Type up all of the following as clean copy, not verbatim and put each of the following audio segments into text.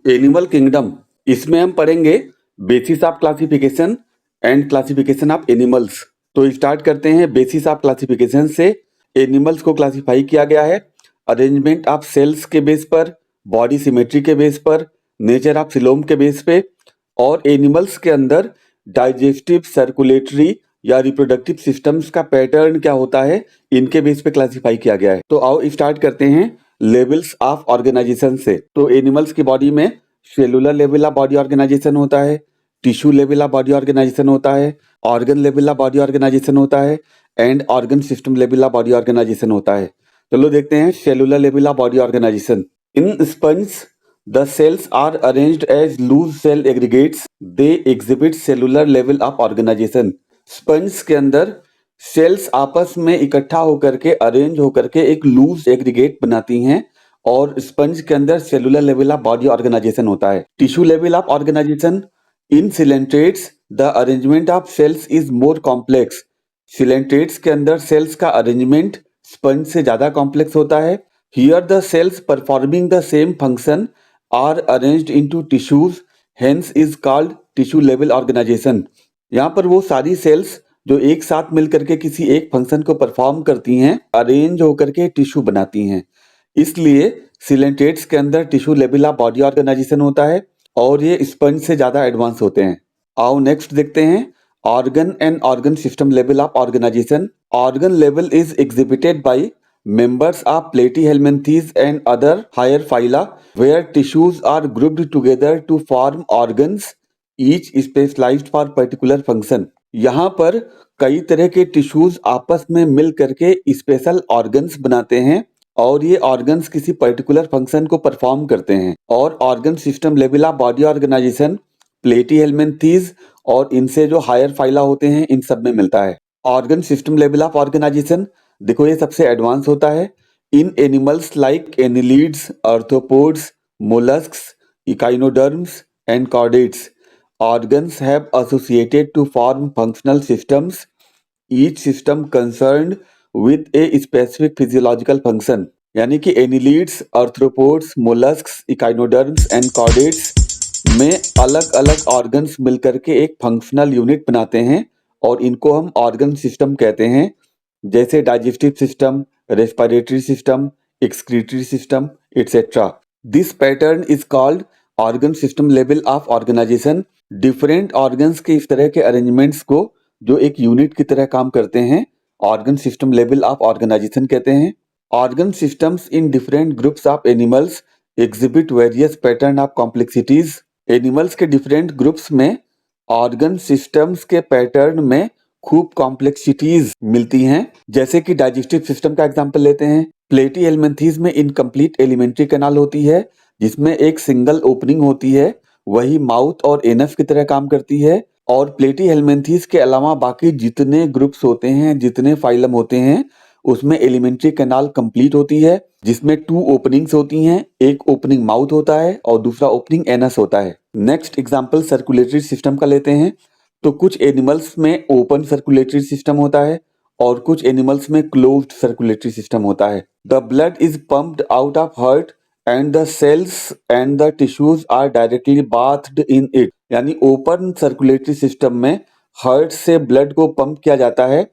Animal kingdom, इसमें हम पढ़ेंगे basis of classification and classification of animals. तो स्टार्ट करते हैं बेसिस ऑफ क्लासिफिकेशन से। एनिमल्स को क्लासिफाई किया गया है अरेंजमेंट ऑफ सेल्स के बेस पर, बॉडी सिमेट्री के बेस पर, नेचर ऑफ सिलोम के बेस पे, और एनिमल्स के अंदर डाइजेस्टिव, सर्कुलेटरी या रिप्रोडक्टिव सिस्टम्स का पैटर्न क्या होता है, इनके बेस पे क्लासिफाई किया गया है। तो आओ स्टार्ट करते हैं लेवल्स ऑफ ऑर्गेनाइजेशन से। तो एनिमल्स की बॉडी में cellular level of body organisation होता है, tissue level of body organisation होता है, organ level of body organisation होता है, and organ system level of body organisation होता है। चलो देखते हैं cellular level of body organization. In sponge the cells are arranged as loose cell aggregates. They exhibit cellular level of organization. Sponge के अंदर sales आपस में इकट्ठा होकर के, अरेंज होकर के एक लूज एग्रीगेट बनाती हैं, और स्पंज के अंदर cellular level of body organisation होता है। Tissue level of organization, in coelenterates the arrangement of cells is more complex. Coelenterates के अंदर सेल्स का अरेंजमेंट स्पंज से ज्यादा कॉम्प्लेक्स होता है। Here the cells performing the same function are arranged into tissues, hence is called tissue level organization. यहाँ पर वो सारी सेल्स जो एक साथ मिलकर के किसी एक फंक्शन को परफॉर्म करती हैं, अरेंज होकर के टिश्यू बनाती हैं, इसलिए सिलेंट्रेट्स के अंदर tissue level of body organisation होता है, और ये स्पंज से ज्यादा एडवांस होते हैं। आओ नेक्स्ट देखते हैं organ and organ system level of organization. Organ level is exhibited by members of platyhelminthes and other higher phyla where tissues are grouped together to form organs each specialized for particular function। यहाँ पर कई तरह के tissues आपस में मिल करके special organs बनाते हैं, और ये ऑर्गन्स किसी पर्टिकुलर फंक्शन को परफॉर्म करते हैं। और organ system level of body organization platyhelminthes और इनसे जो हायर फाइला होते हैं, इन सब में मिलता है। Organ system level of organisation देखो, ये सबसे एडवांस होता है। In animals like annelids, arthropods, molluscs, echinoderms and chordates, organs have associated to form functional systems, each system concerned with a specific physiological function. यानी कि annelids, arthropods, molluscs, echinoderms and chordates में अलग अलग organs मिलकर के एक functional unit बनाते हैं, और इनको हम ऑर्गन सिस्टम कहते हैं, जैसे digestive system, respiratory system, excretory system etcetera. This pattern is called organ system level of organization. Different organs के इस तरह के अरेंजमेंट्स को जो एक यूनिट की तरह काम करते हैं, organ system level of organization कहते हैं। Organ systems in different groups of animals exhibit various pattern of complexities. Animals के डिफरेंट ग्रुप्स में ऑर्गन सिस्टम्स के पैटर्न में खूब कॉम्प्लेक्सिटीज मिलती हैं। जैसे कि डाइजेस्टिव सिस्टम का एग्जांपल लेते हैं। प्लेटीहेल्मिन्थीज में इनकम्प्लीट एलिमेंट्री कैनाल होती है, जिसमें एक सिंगल ओपनिंग होती है, वही माउथ और एनस की तरह काम करती है। और प्लेटीहेल्मिन्थीज के अलावा बाकी जितने ग्रुप्स होते हैं, जितने फाइलम होते हैं, उसमें एलिमेंट्री कैनाल कंप्लीट होती है, जिसमें 2 ओपनिंग्स होती हैं। एक ओपनिंग माउथ होता है और दूसरा ओपनिंग एनस होता है। नेक्स्ट एग्जांपल सर्कुलेटरी सिस्टम का लेते हैं। तो कुछ एनिमल्स में ओपन सर्कुलेटरी सिस्टम होता है, और कुछ एनिमल्स में क्लोज्ड सर्कुलेटरी सिस्टम होता है। The blood is pumped out of heart and the cells and the tissues are directly bathed in it. यानी ओपन सर्कुलेटरी सिस्टम में हार्ट से ब्लड को पंप किया जाता है,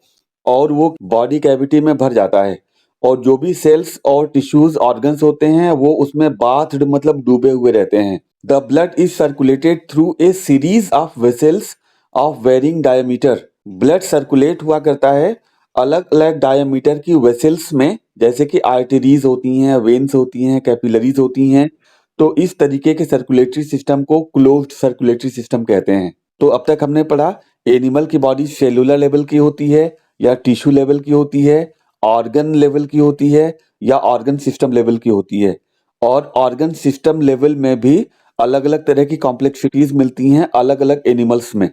और वो बॉडी कैविटी में भर जाता है, और जो भी सेल्स और टिश्यूज ऑर्गन्स होते हैं, वो उसमें बाथ्ड मतलब डूबे हुए रहते हैं। The blood is circulated through a series of vessels of varying diameter. Blood circulate हुआ करता है अलग अलग डायमीटर की वेसल्स में, जैसे कि आर्टरीज होती हैं, वेन्स होती हैं, कैपिलरीज होती हैं। तो इस तरीके के सर्कुलेटरी सिस्टम को क्लोज्ड सर्कुलेटरी सिस्टम कहते हैं। तो अब तक हमने पढ़ा एनिमल की बॉडी सेलुलर लेवल की होती है या टिश्यू लेवल की होती है, ऑर्गन लेवल की होती है या ऑर्गन सिस्टम लेवल की होती है। और ऑर्गन सिस्टम लेवल में भी अलग अलग तरह की कॉम्प्लेक्सिटीज मिलती हैं अलग अलग एनिमल्स में।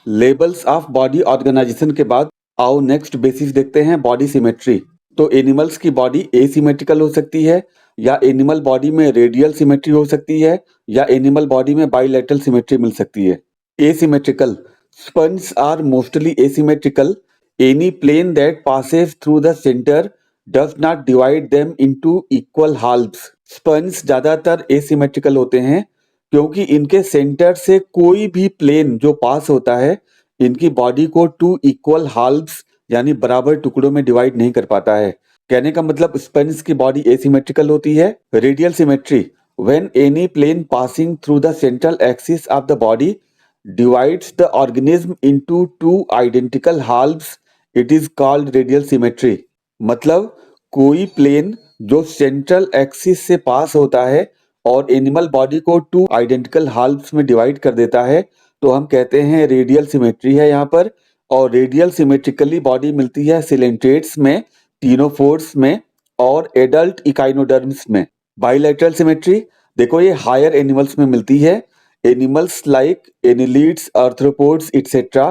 लेवल्स ऑफ बॉडी ऑर्गेनाइजेशन के बाद आओ नेक्स्ट बेसिस देखते हैं बॉडी सिमेट्री। तो एनिमल्स की बॉडी एसिमेट्रिकल हो सकती है, या एनिमल बॉडी में रेडियल सिमेट्री हो सकती है, या एनिमल बॉडी में बाइलेटरल सिमेट्री मिल सकती है। Asymmetrical, sponge are mostly asymmetrical. Any plane that passes through the centre does not divide them into equal halves. Sponge ज्यादातर एसिमेट्रिकल होते हैं, क्योंकि इनके सेंटर से कोई भी प्लेन जो पास होता है इनकी बॉडी को 2 इक्वल हाल्व्स यानी बराबर टुकड़ों में डिवाइड नहीं कर पाता है। कहने का मतलब स्पंज की बॉडी एसिमेट्रिकल होती है। Radial symmetry, when any plane passing through the central axis of the body divides the organism into two identical halves, it is called radial symmetry। मतलब कोई प्लेन जो सेंट्रल एक्सिस से पास होता है और एनिमल बॉडी को 2 आइडेंटिकल हाल्व्स में divide कर देता है तो हम कहते हैं रेडियल सिमेट्री है यहाँ पर। और रेडियल सिमेट्रिकली बॉडी मिलती है सिलेंट्रेट्स में, टीनोफोर्स में और एडल्ट इकाइनोडर्म्स में। बाइलेटरल सिमेट्री देखो ये हायर एनिमल्स में मिलती है। Animals like annelids, arthropods, etc.,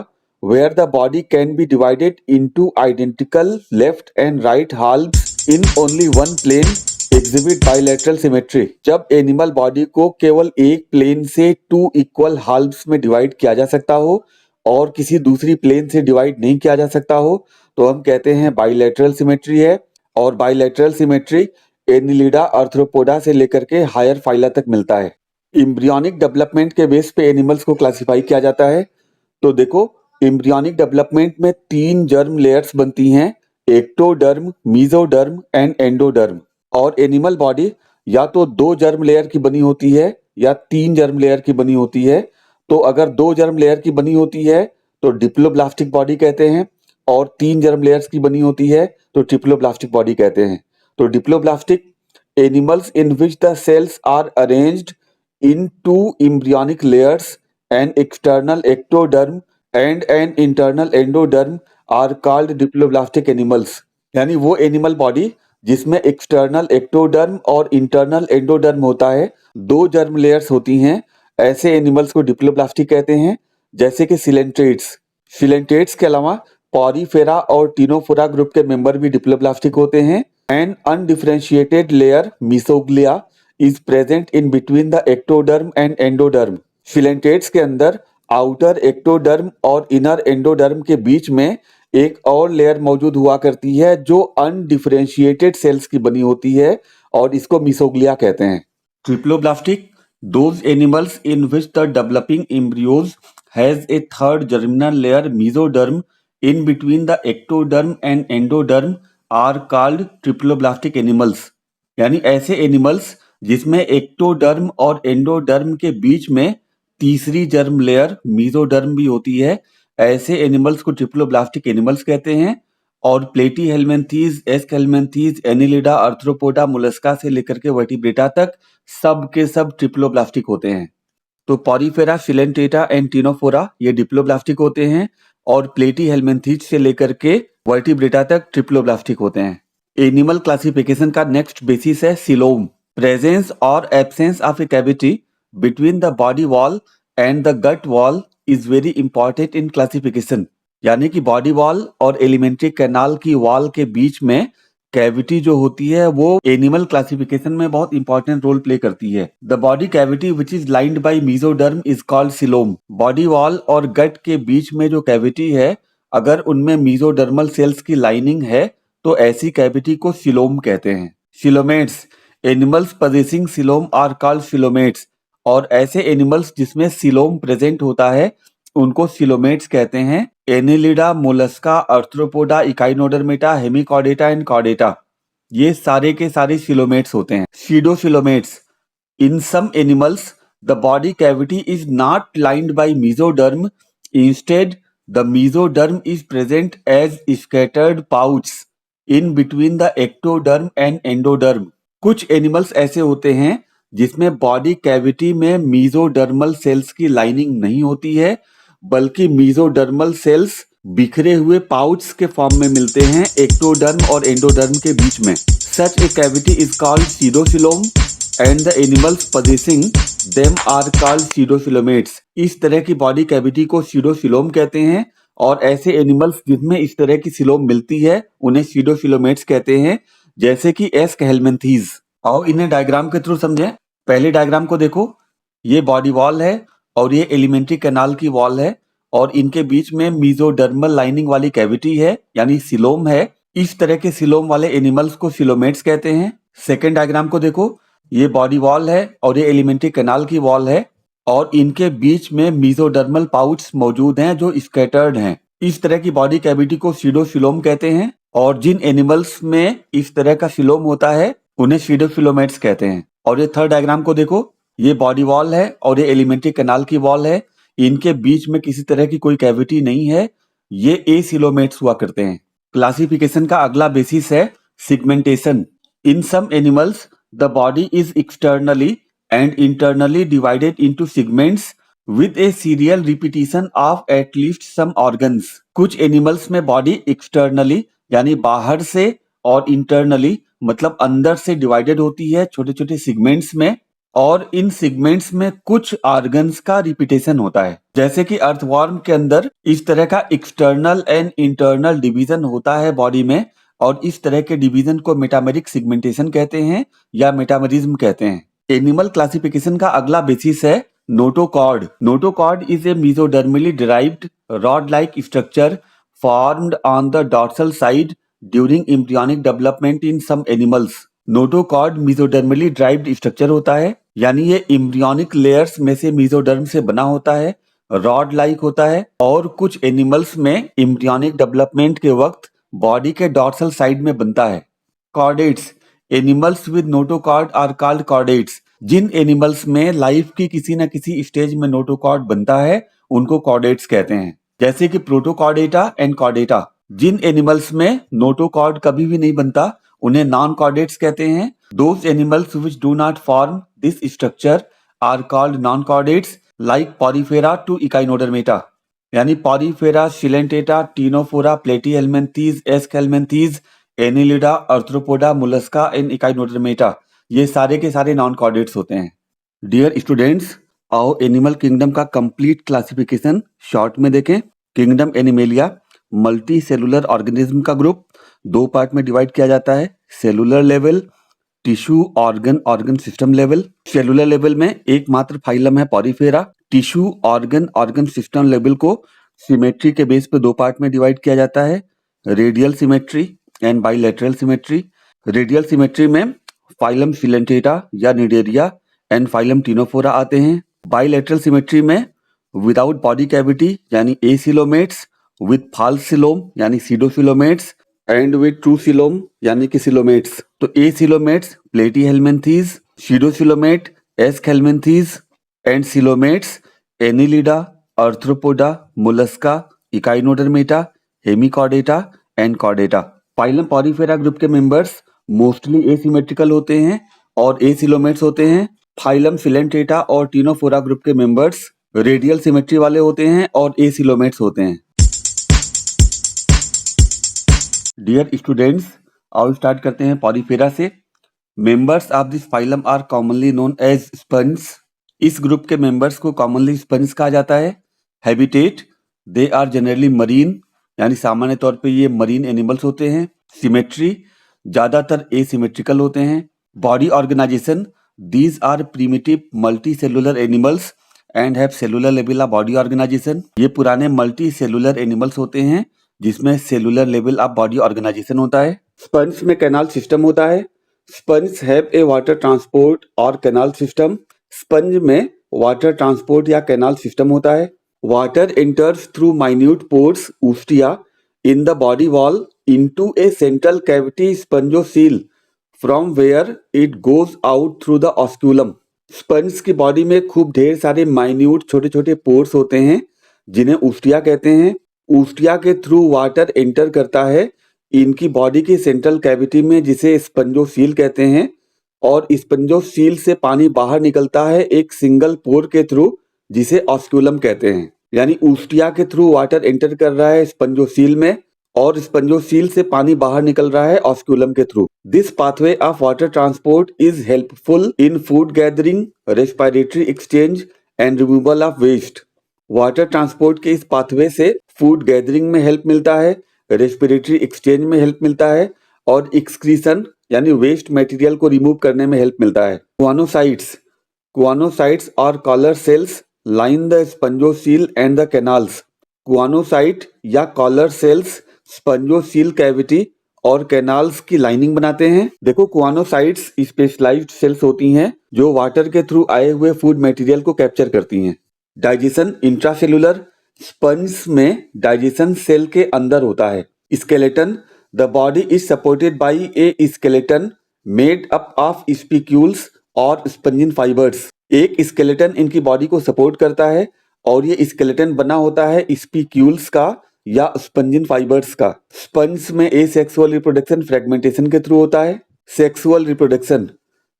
where the body can be divided into identical left and right halves in only one plane, exhibit bilateral symmetry। जब animal body को केवल एक प्लेन से 2 इक्वल हाल्व्स में डिवाइड किया जा सकता हो और किसी दूसरी प्लेन से डिवाइड नहीं किया जा सकता हो तो हम कहते हैं बाइलेटरल सिमेट्री है। और बाइलेटरल सिमेट्री एनिलिडा, आर्थ्रोपोडा से लेकर के हायर फाइला तक मिलता है। इम्ब्रियोनिक डेवलपमेंट के बेस पे एनिमल्स को क्लासिफाई किया जाता है। तो देखो इम्ब्रियोनिक डेवलपमेंट में 3 जर्म लेयर्स बनती हैं, एक्टोडर्म, मीजोडर्म एंड एंडोडर्म। और एनिमल बॉडी या तो 2 जर्म लेयर की बनी होती है या 3 जर्म लेयर की बनी होती है। तो अगर 2 जर्म लेयर की बनी होती है तो डिप्लोब्लास्टिक बॉडी कहते हैं और 3 जर्म लेयर्स की बनी होती है तो ट्रिप्लोब्लास्टिक बॉडी कहते हैं। तो diploblastic animals in which the cells are arranged in 2 embryonic layers, an external ectoderm and an internal endoderm are called diploblastic animals। यानी वो एनिमल बॉडी जिसमें एक्सटर्नल एक्टोडर्म और इंटरनल एंडोडर्म होता है, 2 जर्म लेयर्स होती हैं, ऐसे एनिमल्स को डिप्लोब्लास्टिक कहते हैं। जैसे कि सिलेंट्रेट्स। सिलेंट्रेट्स के अलावा पॉरीफेरा और टीनोफोरा ग्रुप के मेंबर भी डिप्लोब्लास्टिक होते हैं। An undifferentiated layer mesoglea is present in between the ectoderm and endoderm। Coelenterates के अंदर आउटर एक्टोडर्म और इनर एंडोडर्म के बीच में एक और लेयर मौजूद हुआ करती है जो अनडिफरेंशिएटेड सेल्स की बनी होती है और इसको मिसोग्लिया कहते हैं। Triploblastic, those animals in which the developing embryos has a third germinal layer mesoderm in between the ectoderm and endoderm are called triploblastic animals। यानी ऐसे एनिमल्स जिसमें एक्टोडर्म और एंडोडर्म के बीच में तीसरी जर्म लेयर मीजोडर्म भी होती है, ऐसे एनिमल्स को ट्रिप्लोब्लास्टिक एनिमल्स कहते हैं। और Platyhelminthes, Aschelminthes, Annelida, Arthropoda, Mollusca से लेकर के वर्टिब्रेटा तक सब के सब ट्रिप्लोब्लास्टिक होते हैं। तो पॉरीफेरा, सिलेंटेटा एंड टीनोफोरा ये डिप्लोब्लास्टिक होते हैं और प्लेटीहेल्मिन्थीज से लेकर के वर्टिब्रेटा तक ट्रिप्लोब्लास्टिक होते हैं। एनिमल क्लासिफिकेशन का नेक्स्ट बेसिस है coelom. Presence or absence of a cavity between the body wall and the gut wall is very important in classification। यानी कि बॉडी वॉल और एलिमेंट्री कैनाल की वॉल के बीच में कैविटी जो होती है वो एनिमल क्लासिफिकेशन में बहुत इंपॉर्टेंट रोल प्ले करती है। The body cavity which is lined by mesoderm is called coelom. Body wall और गट के बीच में जो कैविटी है अगर उनमें मीजोडर्मल सेल्स की लाइनिंग है तो ऐसी कैविटी को सिलोम कहते हैं। Coelomates, animals possessing coelom are called coelomates. और ऐसे एनिमल्स जिसमें सिलोम प्रेजेंट होता है उनको सिलोमेट्स कहते हैं। Annelida, Mollusca, Arthropoda, Echinodermata, Hemichordata and Chordata ये सारे के सारे सिलोमेट्स होते हैं। Pseudocoelomates, in some animals the body cavity is not lined by mesoderm, instead the mesoderm is present as scattered pouch in between the ectoderm and endoderm. कुछ animals ऐसे होते हैं जिसमें बॉडी कैविटी में मीजोडर्मल सेल्स की lining नहीं होती है बल्कि मीजोडर्मल सेल्स बिखरे हुए पाउच के फॉर्म में मिलते हैं एक्टोडर्म और एंडोडर्म के बीच में। Such a cavity is called pseudocoelom and the animals possessing them are called pseudocoelomates. इस तरह की बॉडी कैविटी को सीडोसिलोम कहते हैं और ऐसे एनिमल्स जिनमें इस तरह की सिलोम मिलती है उन्हें सीडोसिलोमेट्स कहते हैं, जैसे कि एस्केल्मिन्थीज। आओ इन्हें डायग्राम के थ्रू समझें। पहले डायग्राम को देखो, ये बॉडी वॉल है और ये एलिमेंट्री कैनाल की वॉल है और इनके बीच में मीजोडर्मल लाइनिंग वाली कैविटी है यानी सिलोम है। इस तरह के सिलोम वाले एनिमल्स को सिलोमेट्स कहते हैं। सेकेंड डायग्राम को देखो, ये बॉडी वॉल है और ये एलिमेंट्री कैनाल की वॉल है और इनके बीच में मीजोडर्मल पाउच मौजूद हैं जो स्कैटर्ड हैं। इस तरह की बॉडी कैविटी को सीडोफिलोम कहते हैं और जिन एनिमल्स में इस तरह का फिलोम होता है उन्हें सीडोफिलोमेट्स कहते हैं। और ये थर्ड डायग्राम को देखो, ये बॉडी वॉल है और ये एलिमेंट्री कैनाल की वॉल है। इनके बीच में किसी तरह की कोई कैविटी नहीं है, ये एसिलोमेट्स हुआ करते हैं। क्लासिफिकेशन का अगला बेसिस है segmentation. In some animals the body is externally and internally divided into segments with a serial repetition of at least some organs। कुछ एनिमल्स में बॉडी एक्सटर्नली यानी बाहर से और इंटरनली मतलब अंदर से डिवाइडेड होती है छोटे छोटे सिगमेंट्स में, और इन सिगमेंट्स में कुछ ऑर्गन्स का रिपीटेशन होता है। जैसे कि अर्थवॉर्म के अंदर इस तरह का एक्सटर्नल एंड इंटरनल डिवीजन होता है बॉडी में, और इस तरह के डिवीजन को मेटामेरिक सिगमेंटेशन कहते हैं या मेटामेरिज्म कहते हैं। एनिमल क्लासिफिकेशन का अगला बेसिस है notochord. Notochord is a मेसोडर्मली derived rod like structure formed on the dorsal side during embryonic development in some animals। Notochord मेसोडर्मली derived structure होता है, यानी ये एम्ब्रियोनिक लेयर्स में से मेसोडर्म से बना होता है, रॉड लाइक होता है, और कुछ एनिमल्स में एम्ब्रियोनिक डेवलपमेंट के वक्त बॉडी के डॉर्सल साइड में बनता है। Chordates. Animals with notochord are called chordates. जिन एनिमल्स में लाइफ की किसी न किसी स्टेज में नोटोकॉर्ड बनता है उनको कॉर्डेट्स कहते हैं, जैसे कि प्रोटोकॉर्डेटा एंड कॉर्डेटा। जिन एनिमल्स में नोटोकॉर्ड कभी भी नहीं बनता उन्हें नॉन कॉर्डेट्स कहते हैं। Those animals which do not form this structure are called non chordates like Porifera to Echinodermata, यानी Porifera, Coelenterata, Ctenophora, Platyhelminthes, Aschelminthes, Annelida, Arthropoda, Mollusca and Echinodermata, ये सारे के सारे नॉन कॉर्डेट्स होते हैं। डियर स्टूडेंट्स, आओ एनिमल किंगडम का कंप्लीट क्लासिफिकेशन शॉर्ट में देखें। Kingdom Animalia multi cellular organism का ग्रुप दो पार्ट में डिवाइड किया जाता है, cellular level, tissue organ system level. Cellular level में एकमात्र फाइलम है Porifera. Tissue organ system level को सिमेट्री के बेस पे दो पार्ट में डिवाइड किया जाता है, radial symmetry and bilateral symmetry. Radial symmetry में फाइलम सिलेंटेटा या निडेरिया एंड फाइलम टीनोफोरा आते हैं। बाइलेटरल सिमेट्री में विदाउट बॉडी कैविटी यानी एसिलोमेट्स, विद फॉल्स सिलोम यानी सीडोफिलोमेट्स, एंड विद ट्रू सिलोम यानी कि सिलोमेट्स। तो acoelomates Platyhelminthes, pseudocoelomate Aschelminthes, and coelomates Annelida, Arthropoda, Mollusca, Echinodermata, Hemichordata and Chordata. Phylum Porifera group के members mostly asymmetrical होते हैं और acoelomates होते हैं। फाइलम सिलेंटेटा और टीनोफोरा ग्रुप के मेंबर्स रेडियल सिमेट्री वाले होते हैं और एसिलोमेट्स होते हैं। डियर स्टूडेंट्स, आओ स्टार्ट करते हैं पॉरीफेरा से। Members of this phylum are commonly known as sponge. इस ग्रुप के मेंबर्स को कॉमनली स्पंज कहा जाता है। Habitat, they are generally marine, यानी सामान्य तौर पे ये मरीन एनिमल्स होते हैं। सिमेट्री, ज्यादातर एसिमेट्रिकल होते हैं। Body organisation, these are primitive multi cellular animals and have cellular level of body organisation. ये पुराने मल्टी सेलुलर एनिमल्स होते हैं जिसमें cellular level of body organisation होता है। स्पंज में कैनाल सिस्टम होता है। Sponge have a water transport और कैनाल सिस्टम। स्पंज में वाटर ट्रांसपोर्ट या कैनाल सिस्टम होता है। Water enters through minute pores ostia in the body wall into a central cavity spongocoel from where it goes out through the osculum। Sponge की body में खूब ढेर सारे minute छोटे छोटे पोर्स होते हैं जिन्हें ऊस्टिया कहते हैं। ऊस्टिया के थ्रू वाटर एंटर करता है इनकी बॉडी की सेंट्रल कैविटी में जिसे स्पंजोसील कहते हैं, और स्पंजोसील से पानी बाहर निकलता है एक सिंगल पोर के थ्रू जिसे ऑस्क्यूलम कहते हैं। यानी ऊस्टिया के थ्रू वाटर एंटर कर रहा है स्पंजोसील में और स्पंजोसील से पानी बाहर निकल रहा है ऑस्क्यूलम के through. This pathway of water transport is helpful in food gathering, respiratory exchange and removal of waste. Water transport के इस पाथवे से फूड गैदरिंग में हेल्प मिलता है, रेस्पिरेटरी एक्सचेंज में हेल्प मिलता है और एक्सक्रीशन यानी वेस्ट मटेरियल को रिमूव करने में हेल्प मिलता है। कुआनोसाइट्स और collar cells line the spongocoel and the canals. Choanocyte या कॉलर सेल्स स्पंजोसील कैविटी और कैनाल्स की लाइनिंग बनाते हैं। देखो कुआनोसाइट्स स्पेशलाइज्ड सेल्स होती हैं जो वाटर के थ्रू आए हुए फूड मटेरियल को कैप्चर करती हैं। डाइजेशन इंट्रासेलुलर स्पंज में डाइजेशन सेल के अंदर होता है। Skeleton the body is supported by A skeleton made up of spicules और स्पंजिन फाइबर्स। एक स्केलेटन इनकी बॉडी को सपोर्ट करता है और ये स्केलेटन बना होता है स्पिक्यूल्स का या स्पंजिन फाइबर्स का। स्पंज में एसेक्सुअल रिप्रोडक्शन फ्रेगमेंटेशन के थ्रू होता है। Sexual reproduction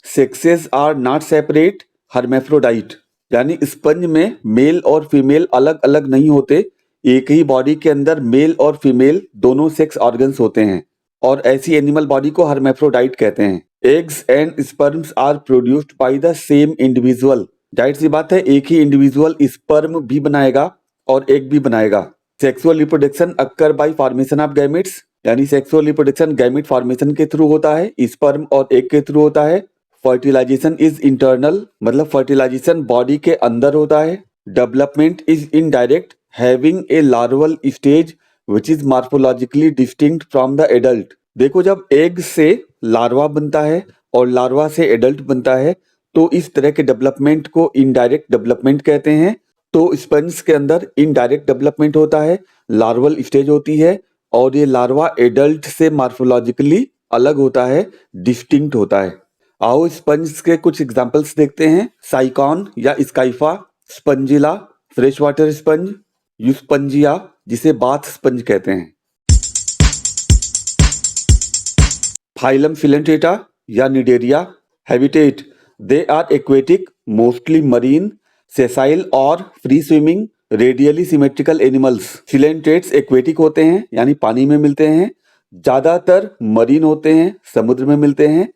sexes are not separate hermaphrodite, यानी स्पंज में मेल और फीमेल अलग अलग नहीं होते, एक ही बॉडी के अंदर मेल और फीमेल दोनों सेक्स ऑर्गन्स होते हैं और ऐसी एनिमल बॉडी को हर्मेफ्रोडाइट कहते हैं। Eggs and sperms are produced by the same individual. जाहिर सी बात है एक ही इंडिविजुअल स्पर्म भी बनाएगा और एग भी बनाएगा। Sexual reproduction occur bye formation of gametes, यानी सेक्सुअल रिप्रोडक्शन गैमेट फॉर्मेशन के थ्रू होता है, स्पर्म और एग के थ्रू होता है। फर्टिलाइजेशन इज इंटरनल, मतलब फर्टिलाइजेशन बॉडी के अंदर होता है। Development is indirect having a larval stage which is morphologically distinct from the adult. देखो जब एग से लार्वा बनता है और लार्वा से एडल्ट बनता है तो इस तरह के डेवलपमेंट को इनडायरेक्ट डेवलपमेंट कहते हैं। तो स्पंज के अंदर इनडायरेक्ट डेवलपमेंट होता है, लार्वल स्टेज होती है और ये लार्वा एडल्ट से मॉर्फोलॉजिकली अलग होता है, डिस्टिंक्ट होता है। आओ स्पंज के कुछ एग्जांपल्स देखते हैं। साइकॉन या Scypha, Spongilla fresh water sponge, Euspongia जिसे बाथ स्पंज कहते हैं। फाइलम फिलेंटेटा या Cnidaria. Habitat they are aquatic mostly marine sessile और free swimming radially symmetrical animals. Coelenterates aquatic होते हैं यानी पानी में मिलते हैं, ज्यादातर मरीन होते हैं, समुद्र में मिलते हैं।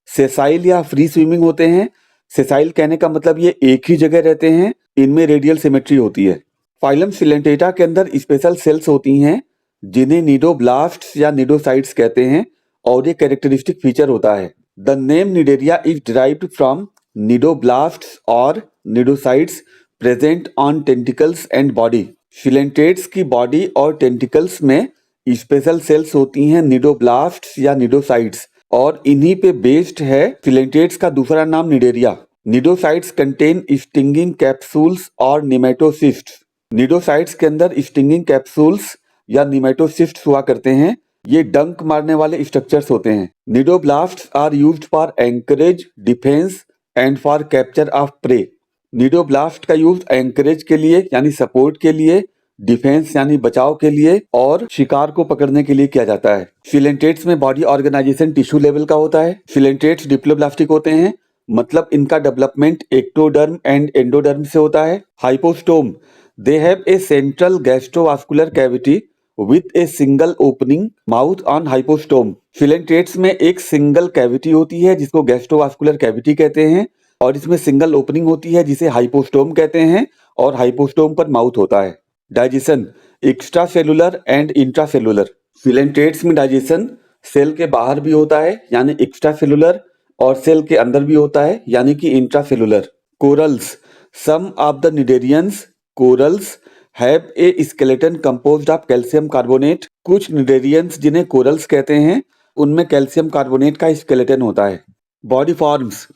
सेसाइल या फ्री स्विमिंग होते हैं। सेसाइल कहने का मतलब ये एक ही जगह रहते हैं, इनमें रेडियल सिमेट्री होती है। फाइलम फिलेंटेटा के अंदर स्पेशल सेल्स होती हैं जिन्हें निडोब्लास्ट्स या निडोसाइट्स कहते हैं और ये कैरेक्टरिस्टिक फीचर होता है। The name Cnidaria is derived from cnidoblasts और cnidocytes present on tentacles and body. Coelenterates की बॉडी और टेंटिकल्स में स्पेशल सेल्स होती हैं निडोब्लास्ट्स या निडोसाइट्स और इन्हीं पे बेस्ड है फिलेंटेट्स का दूसरा नाम निडेरिया। निडोसाइट्स कंटेन स्टिंगिंग कैप्सूल्स और निमेटोसिस्ट्स। निडोसाइट्स के अंदर स्टिंगिंग कैप्सूल्स या निमेटोसिस्ट्स हुआ करते हैं, ये डंक मारने वाले स्ट्रक्चर्स होते हैं। Cnidoblasts are used for anchorage, defence and for capture of prey. Cnidoblast का यूज एंकरेज के लिए यानी सपोर्ट के लिए, डिफेंस यानी बचाव के लिए और शिकार को पकड़ने के लिए किया जाता है। फिलेंटेट्स में बॉडी ऑर्गेनाइजेशन टिश्यू लेवल का होता है। फिलेंटेट्स डिप्लोब्लास्टिक होते हैं, मतलब इनका डेवलपमेंट एक्टोडर्म एंड एंडोडर्म से होता है। Hypostome they have a central gastrovascular cavity with a single opening mouth on hypostome. Coelenterates में एक सिंगल कैविटी होती है जिसको गैस्ट्रोवास्कुलर कैविटी कहते हैं और इसमें सिंगल ओपनिंग होती है जिसे हाइपोस्टोम कहते हैं और हाइपोस्टोम पर माउथ होता है। Digestion extra cellular and intracellular. Coelenterates में डाइजेशन सेल के बाहर भी होता है यानी एक्स्ट्रा सेलुलर और सेल के अंदर भी होता है यानी कि intracellular. Corals some of the cnidarians corals have a skeleton composed of calcium carbonate. कुछ निडेरियंस जिन्हें कोरल्स कहते हैं उनमें कैल्शियम कार्बोनेट का स्केलेटन होता है। Body forms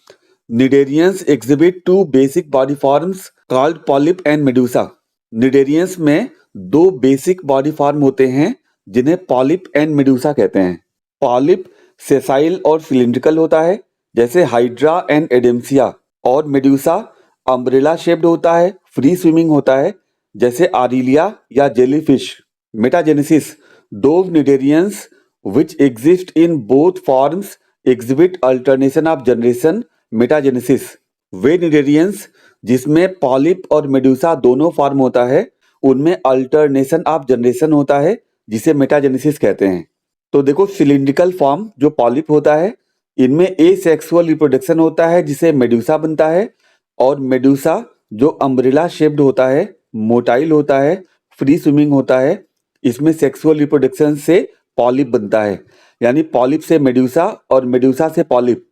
cnidarians exhibit two basic body forms called polyp and medusa. Cnidarians में दो बेसिक बॉडी फॉर्म होते हैं जिन्हें पॉलिप एंड मेडुसा कहते हैं। पॉलिप सेसाइल और सिलिंड्रिकल होता है जैसे हाइड्रा एंड एडेम्सिया और मेडुसा अम्ब्रेला शेप्ड होता है, फ्री स्विमिंग होता है जैसे आरिलिया या jellyfish. Metagenesis those cnidarians which exist in both forms exhibit alternation of generation metagenesis. Way cnidarians जिसमें पॉलिप और मेडुसा दोनों फॉर्म होता है उनमें अल्टरनेशन ऑफ जनरेशन होता है जिसे मेटाजेनेसिस कहते हैं। तो देखो सिलिंड्रिकल फॉर्म जो पॉलिप होता है इनमें एसेक्सुअल रिप्रोडक्शन होता है जिसे मेडुसा बनता है और मेडुसा जो अम्ब्रेला शेप्ड होता है, मोटाइल होता है, फ्री स्विमिंग होता है, इसमें सेक्सुअल रिप्रोडक्शन से पॉलिप बनता है यानी पॉलिप से मेडुसा और मेडुसा से polyp.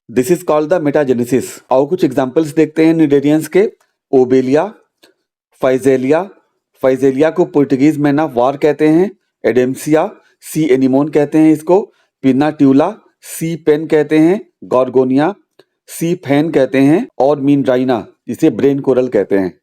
This is called the metagenesis. और कुछ एग्जांपल्स देखते हैं निडेरियंस के। ओबेलिया, फाइजेलिया, फाइजेलिया को पुर्तगीज मैन ऑफ वार कहते हैं। एडेम्सिया सी एनिमोन कहते हैं इसको पिनाट्यूला, सी पेन कहते हैं, गॉर्गोनिया, सी फैन कहते हैं और मीनराइना जिसे ब्रेन कोरल कहते हैं।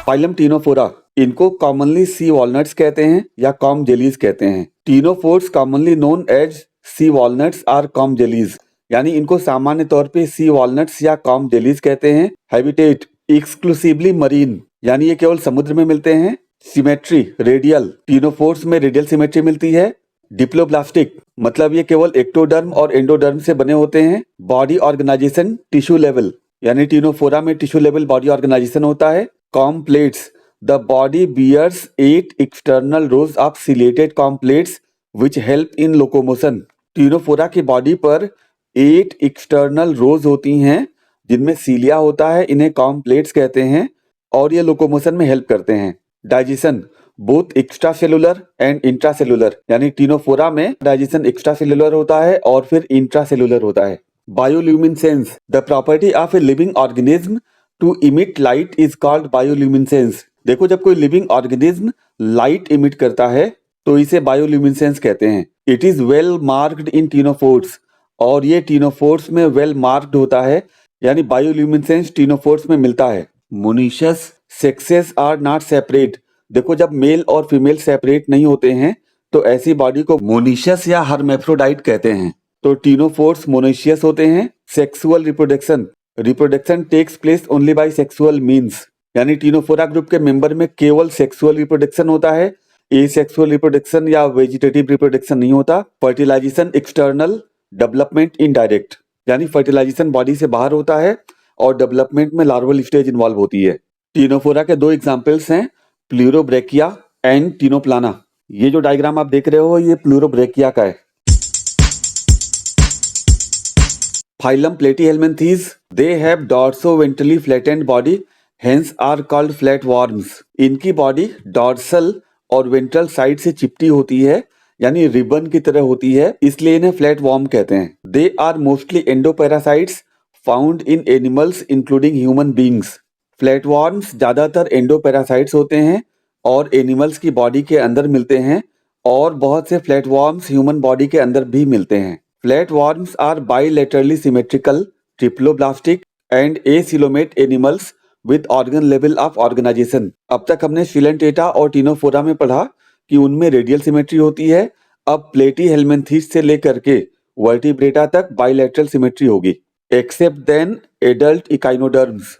फाइलम टीनोफोरा, इनको कॉमनली सी वॉलनट्स कहते हैं या कॉम जेलीज कहते हैं। Ctenophores commonly known as sea walnuts are comb jellies, यानी इनको सामान्य तौर पे सी वॉलनट्स या कॉम जेलीज कहते हैं। हैबिटेट एक्सक्लूसिवली मरीन, यानी ये केवल समुद्र में मिलते हैं। सिमेट्री रेडियल, टीनोफोर्स में रेडियल सिमेट्री मिलती है। डिप्लोब्लास्टिक, मतलब ये केवल एक्टोडर्म और एंडोडर्म से बने होते हैं। बॉडी ऑर्गेनाइजेशन टिश्यू लेवल, यानी टीनोफोरा में टिश्यू लेवल बॉडी ऑर्गेनाइजेशन होता है। Comb plates, the body bears 8 external rows of ciliated comb plates which help in locomotion. Ctenophora की बॉडी पर 8 एक्सटर्नल रोज होती हैं जिनमें सीलिया होता है, इन्हें कॉम प्लेट्स कहते हैं और ये लोकोमोशन में हेल्प करते हैं। Digestion both extra cellular and intracellular, यानी टीनोफोरा में डाइजेशन एक्स्ट्रा सेलुलर होता है और फिर इंट्रा सेलुलर होता है। Bioluminescence, the property of a living organism to emit light is called bioluminescence. देखो, जब कोई लिविंग ऑर्गेनिज्म लाइट इमिट करता है तो इसे बायोल्यूमिनेसेंस कहते हैं। It is well marked in ctenophores, और ये टीनोफोर्स में वेल मार्क्ड होता है, यानी बायोल्यूमिनेसेंस टीनोफोर्स में मिलता है। मोनीशियस सेक्सेस आर नॉट सेपरेट, देखो जब मेल और फीमेल सेपरेट नहीं होते हैं तो ऐसी बॉडी को मोनीशियस या हर्मेफ्रोडाइट कहते हैं। तो टीनोफोर्स मोनीशियस होते हैं। Sexual reproduction takes place only by sexual means, यानी टीनोफोरा ग्रुप के मेंबर में केवल सेक्सुअल रिप्रोडक्शन होता है, एसेक्सुअल रिप्रोडक्शन या वेजिटेटिव रिप्रोडक्शन नहीं होता। फर्टिलाइजेशन एक्सटर्नल, डेवलपमेंट इनडायरेक्ट, यानी फर्टिलाइजेशन बॉडी से बाहर होता है और डेवलपमेंट में लार्वल स्टेज इन्वॉल्व होती है। टीनोफोरा के 2 एग्जाम्पल्स हैं, प्लूरोब्रेकिया एंड टीनोप्लाना। ये जो डायग्राम आप देख रहे हो ये प्लूरोब्रेकिया का है। Phylum Platyhelminthes, they have dorsoventrally flattened body hence are called flatworms. इनकी बॉडी डॉर्सल और वेंट्रल साइड से चिपटी होती है, यानी रिबन की तरह होती है, इसलिए इन्हें फ्लैटवॉर्म कहते हैं। They are mostly endoparasites found in animals including human beings. Flatworms ज्यादातर एंडोपैरासाइट्स होते हैं और एनिमल्स की बॉडी के अंदर मिलते हैं, और बहुत से फ्लैटवॉर्म्स ह्यूमन बॉडी के अंदर भी मिलते हैं। Flatworms are bilaterally symmetrical, triploblastic and acoelomate animals with organ level of organisation. अब तक हमने सिलेंटेटा और टीनोफोरा में पढ़ा कि उनमें रेडियल सिमेट्री होती है। अब प्लेटीहेल्मिन्थीज से लेकर के वर्टिब्रेटा तक बाइलेटरल सिमेट्री होगी, एक्सेप्ट देन एडल्ट इकाइनोडर्म्स।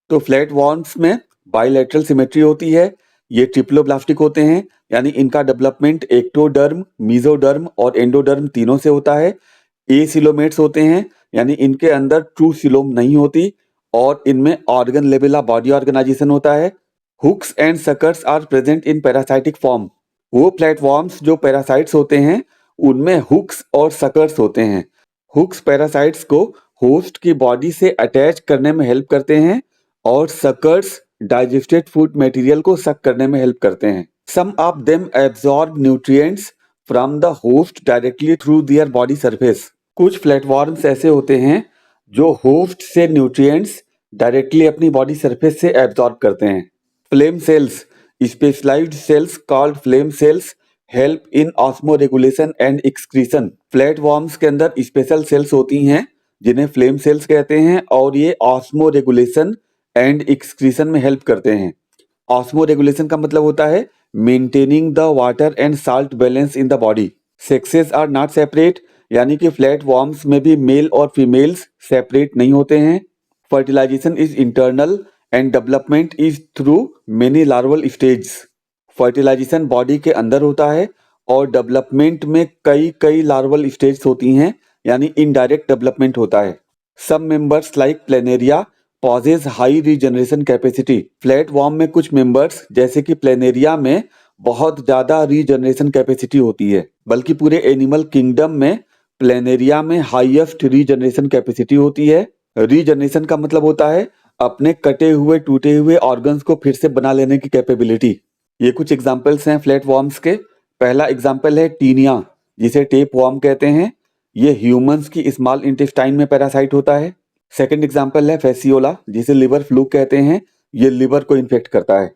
तो फ्लैटवॉर्म्स में बाइलेटरल सिमेट्री होती है। ये ट्रिप्लोब्लास्टिक होते हैं, यानी इनका डेवलपमेंट एक्टोडर्म, मीजोडर्म और एंडोडर्म तीनों से होता है। एसिलोमेट्स होते हैं, यानी इनके अंदर ट्रू सिलोम नहीं होती और इनमें organ level of body organisation होता है। Hooks and suckers are present in parasitic form. वो प्लेटफॉर्म्स जो पैरासाइट्स होते हैं उनमें हुक्स और सकर्स होते हैं। हुक्स पैरासाइट्स को होस्ट की बॉडी से अटैच करने में हेल्प करते हैं और सकर्स डाइजेस्टेड फूड मटेरियल को सक करने में हेल्प करते हैं। Some of them absorb nutrients from the host directly through their body surface. कुछ प्लेटफॉर्म्स ऐसे होते हैं जो होस्ट से न्यूट्रिएंट्स डायरेक्टली अपनी बॉडी सरफेस से एब्जॉर्ब करते हैं। Flame cells, specialised cells called flame cells help in osmoregulation and excretion. Flatworms के अंदर स्पेशल सेल्स होती हैं जिन्हें फ्लेम सेल्स कहते हैं और ये ऑस्मोरेगुलेशन एंड एक्सक्रीशन में हेल्प करते हैं। ऑस्मोरेगुलेशन का मतलब होता है maintaining the water and salt balance in the body. Sexes are not separate, यानी कि फ्लैटवॉर्म्स में भी मेल और फीमेल्स सेपरेट नहीं होते हैं। Fertilisation is internal and development is through many larval stage. Fertilisation body के अंदर होता है और डेवलपमेंट में कई लार्वल स्टेज होती हैं, यानी इनडायरेक्ट डेवलपमेंट होता है। Some members like planaria possess high regeneration capacity. Flatworm में कुछ मेंबर्स जैसे कि प्लेनेरिया में बहुत ज्यादा रीजनरेशन कैपेसिटी होती है, बल्कि पूरे एनिमल किंगडम में प्लेनेरिया में हाईएस्ट रीजनरेशन कैपेसिटी होती है। रीजनरेशन का मतलब होता है अपने कटे हुए टूटे हुए ऑर्गन्स को फिर से बना लेने की कैपेबिलिटी। ये कुछ एग्जांपल्स हैं फ्लैटवॉर्म्स के। पहला एग्जांपल है टीनिया, जिसे टेप वॉर्म कहते हैं। ये ह्यूमंस की स्मॉल इंटेस्टाइन में पैरासाइट होता है। सेकंड एग्जांपल है फेसियोला, जिसे लिवर फ्लूक कहते हैं। ये लिवर को इन्फेक्ट करता है।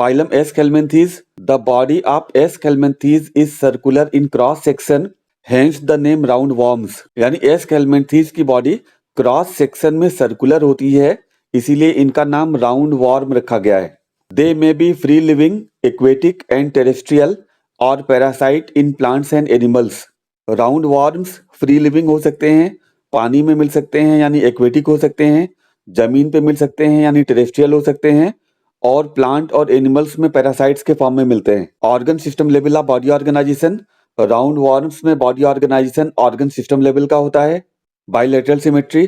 Phylum Aschelminthes. The body of Aschelminthes is circular in cross section, hence the name roundworms. यानी Aschelminthes की बॉडी क्रॉस सेक्शन में सर्कुलर होती है, इसीलिए इनका नाम राउंड वॉर्म रखा गया है. They may be free living, aquatic and terrestrial or parasite in plants and animals. Round worms free living हो सकते हैं, पानी में मिल सकते हैं यानी एक्वेटिक हो सकते हैं, जमीन पे मिल सकते हैं यानी टेरेस्ट्रियल हो सकते हैं, और प्लांट और एनिमल्स में पैरासाइट्स के फॉर्म में मिलते हैं. Organ system level of body organisation. Round worms में body organisation organ system level का होता है. Bilateral symmetry.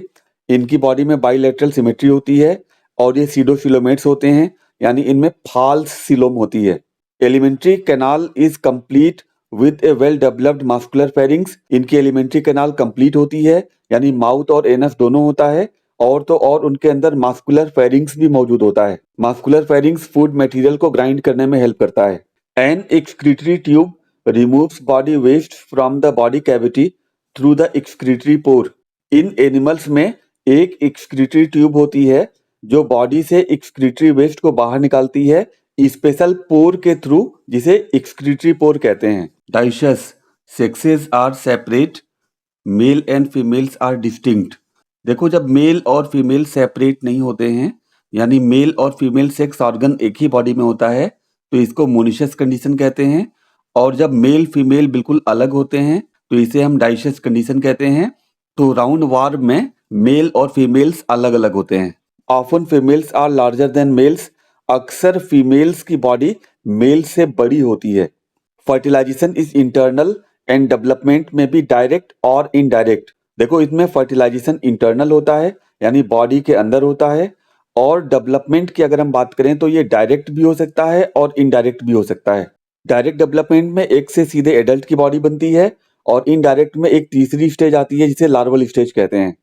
इनकी बॉडी में बाइलेटरल सिमेट्री होती है और ये सीडोफिलोमेट्स होते हैं यानी इनमें फाल्स सिलोम होती है. Alimentary canal is complete with A well developed muscular pharynx. इनकी एलिमेंट्री कैनाल कंप्लीट होती है यानी माउथ और एनस दोनों होता है, और तो और उनके अंदर मास्कुलर फेरिंग्स भी मौजूद होता है. मास्कुलर फेरिंग्स फूड मटेरियल को ग्राइंड करने में हेल्प करता है. An excretory tube removes body waste from the body cavity through the excretory pore. इन एनिमल्स में एक एक्सक्रीटरी ट्यूब होती है जो बॉडी से एक्सक्रीटरी वेस्ट को बाहर निकालती है स्पेशल पोर के थ्रू, जिसे एक्सक्रीटरी पोर कहते हैं. Dioecious. Sexes are separate, male and females are distinct. देखो, जब मेल और फीमेल सेपरेट नहीं होते हैं यानी मेल और फीमेल सेक्स ऑर्गन एक ही बॉडी में होता है तो इसको मोनिशस कंडीशन कहते हैं, और जब मेल फीमेल बिल्कुल अलग होते हैं तो इसे हम डाइशस कंडीशन कहते हैं. तो राउंड वॉर्म में मेल और फीमेल्स अलग अलग होते हैं. Often females are larger than males. अक्सर फीमेल्स की बॉडी मेल से बड़ी होती है. Fertilisation is internal and development में भी डायरेक्ट और इनडायरेक्ट. देखो, इसमें फर्टिलाइजेशन इंटरनल होता है यानी बॉडी के अंदर होता है, और डेवलपमेंट की अगर हम बात करें तो ये डायरेक्ट भी हो सकता है और इनडायरेक्ट भी हो सकता है. डायरेक्ट डेवलपमेंट में एक से सीधे एडल्ट की बॉडी बनती है, और इनडायरेक्ट में एक तीसरी स्टेज आती है जिसे लार्वल स्टेज कहते हैं.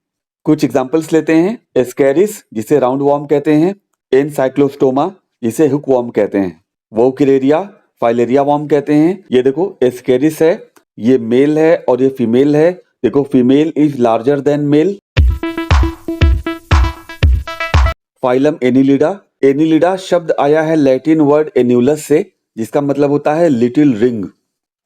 कुछ एग्जांपल्स लेते हैं. एस्केरिस, जिसे राउंड वॉर्म कहते हैं. एनसाइक्लोस्टोमा, जिसे हुक वॉर्म कहते हैं. वोकिरेरिया, फाइलेरिया वॉर्म कहते हैं. ये देखो, एस्केरिस है, ये मेल है और ये फीमेल है. देखो, female is larger than male. Phylum Annelida. Annelida शब्द आया है लैटिन वर्ड एन्यूलस से, जिसका मतलब होता है little ring.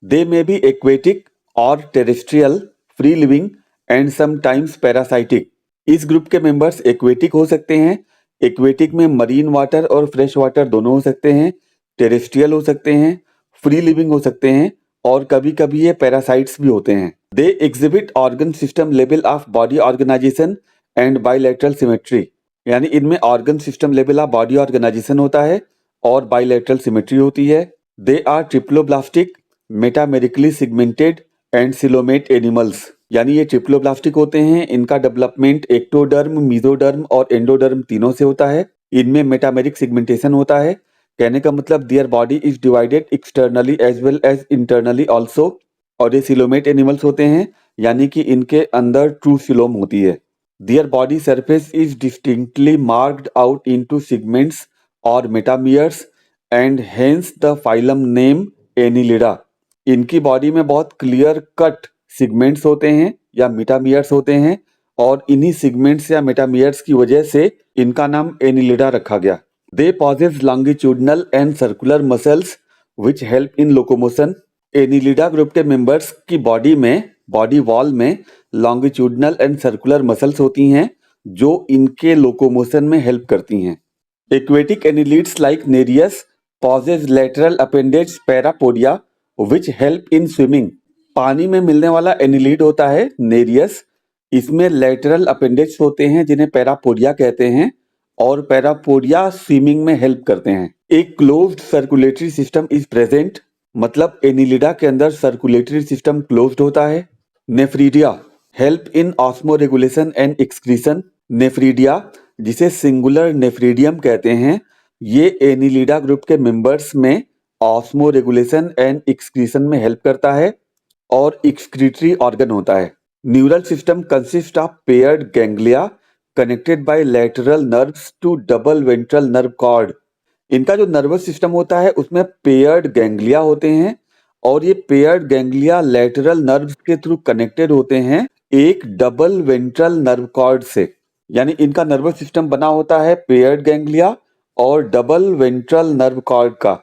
They may be aquatic और terrestrial, free living and sometimes parasitic. इस ग्रुप के मेंबर्स एक्वेटिक हो सकते हैं. एक्वेटिक में मरीन वाटर और फ्रेश वाटर दोनों हो सकते हैं. टेरेस्ट्रियल हो सकते हैं, फ्री लिविंग हो सकते हैं, और कभी कभी ये पैरासाइट्स भी होते हैं. They exhibit organ system level of body organisation and bilateral symmetry. यानी इनमें organ system level of body organisation होता है और बाइलेटरल सिमेट्री होती है. They are triploblastic, metamerically segmented and coelomate animals. यानी ये ट्रिप्लोब्लास्टिक होते हैं. इनका डेवलपमेंट एक्टोडर्म, मीजोडर्म और एंडोडर्म तीनों से होता है. इनमें मेटामेरिक सिगमेंटेशन होता है. कहने का मतलब their body is divided externally as well as internally also. और ये सिलोमेट एनिमल्स होते हैं यानी कि इनके अंदर ट्रू सिलोम होती है. Their body surface is distinctly marked out into segments और metameres and hence the phylum name Annelida. इनकी बॉडी में बहुत क्लियर कट सिगमेंट्स होते हैं या मेटामियर्स होते हैं, और इन्हीं सिगमेंट्स या मेटामियर्स की वजह से इनका नाम एनिलिडा रखा गया. They possess longitudinal and circular muscles which help in locomotion. Annelida group के मेंबर्स की बॉडी में, बॉडी वॉल में लॉन्गिट्यूडनल एंड सर्कुलर मसल्स होती हैं जो इनके लोकोमोशन में हेल्प करती हैं. Aquatic annelids like Nereis possess lateral appendages parapodia which help in swimming. पानी में मिलने वाला एनिलिड होता है नेरियस. इसमें लेटरल अपेंडेज होते हैं जिन्हें पैरापोडिया कहते हैं, और पैरापोडिया स्विमिंग में हेल्प करते हैं. एक closed circulatory system is present, मतलब एनिलिडा के अंदर सर्कुलेटरी सिस्टम क्लोज्ड होता है. Nephridia help in osmoregulation and excretion. Nephridia, जिसे सिंगुलर नेफ्रीडियम कहते हैं, ये एनिलिडा ग्रुप के मेंबर्स में ऑस्मो रेगुलेशन एंड एक्सक्रीशन में हेल्प करता है और एक्सक्रीटरी ऑर्गन होता है. Neural system consist of paired ganglia connected by lateral nerves to double ventral nerve cord. इनका जो नर्वस सिस्टम होता है उसमें पेयर्ड गैंग्लिया होते हैं, और ये पेयर्ड गैंग्लिया लेटरल नर्व्स के थ्रू कनेक्टेड होते हैं एक डबल वेंट्रल नर्व कॉर्ड से. यानी इनका नर्वस सिस्टम बना होता है पेयर्ड गैंग्लिया और डबल वेंट्रल नर्व कॉर्ड का।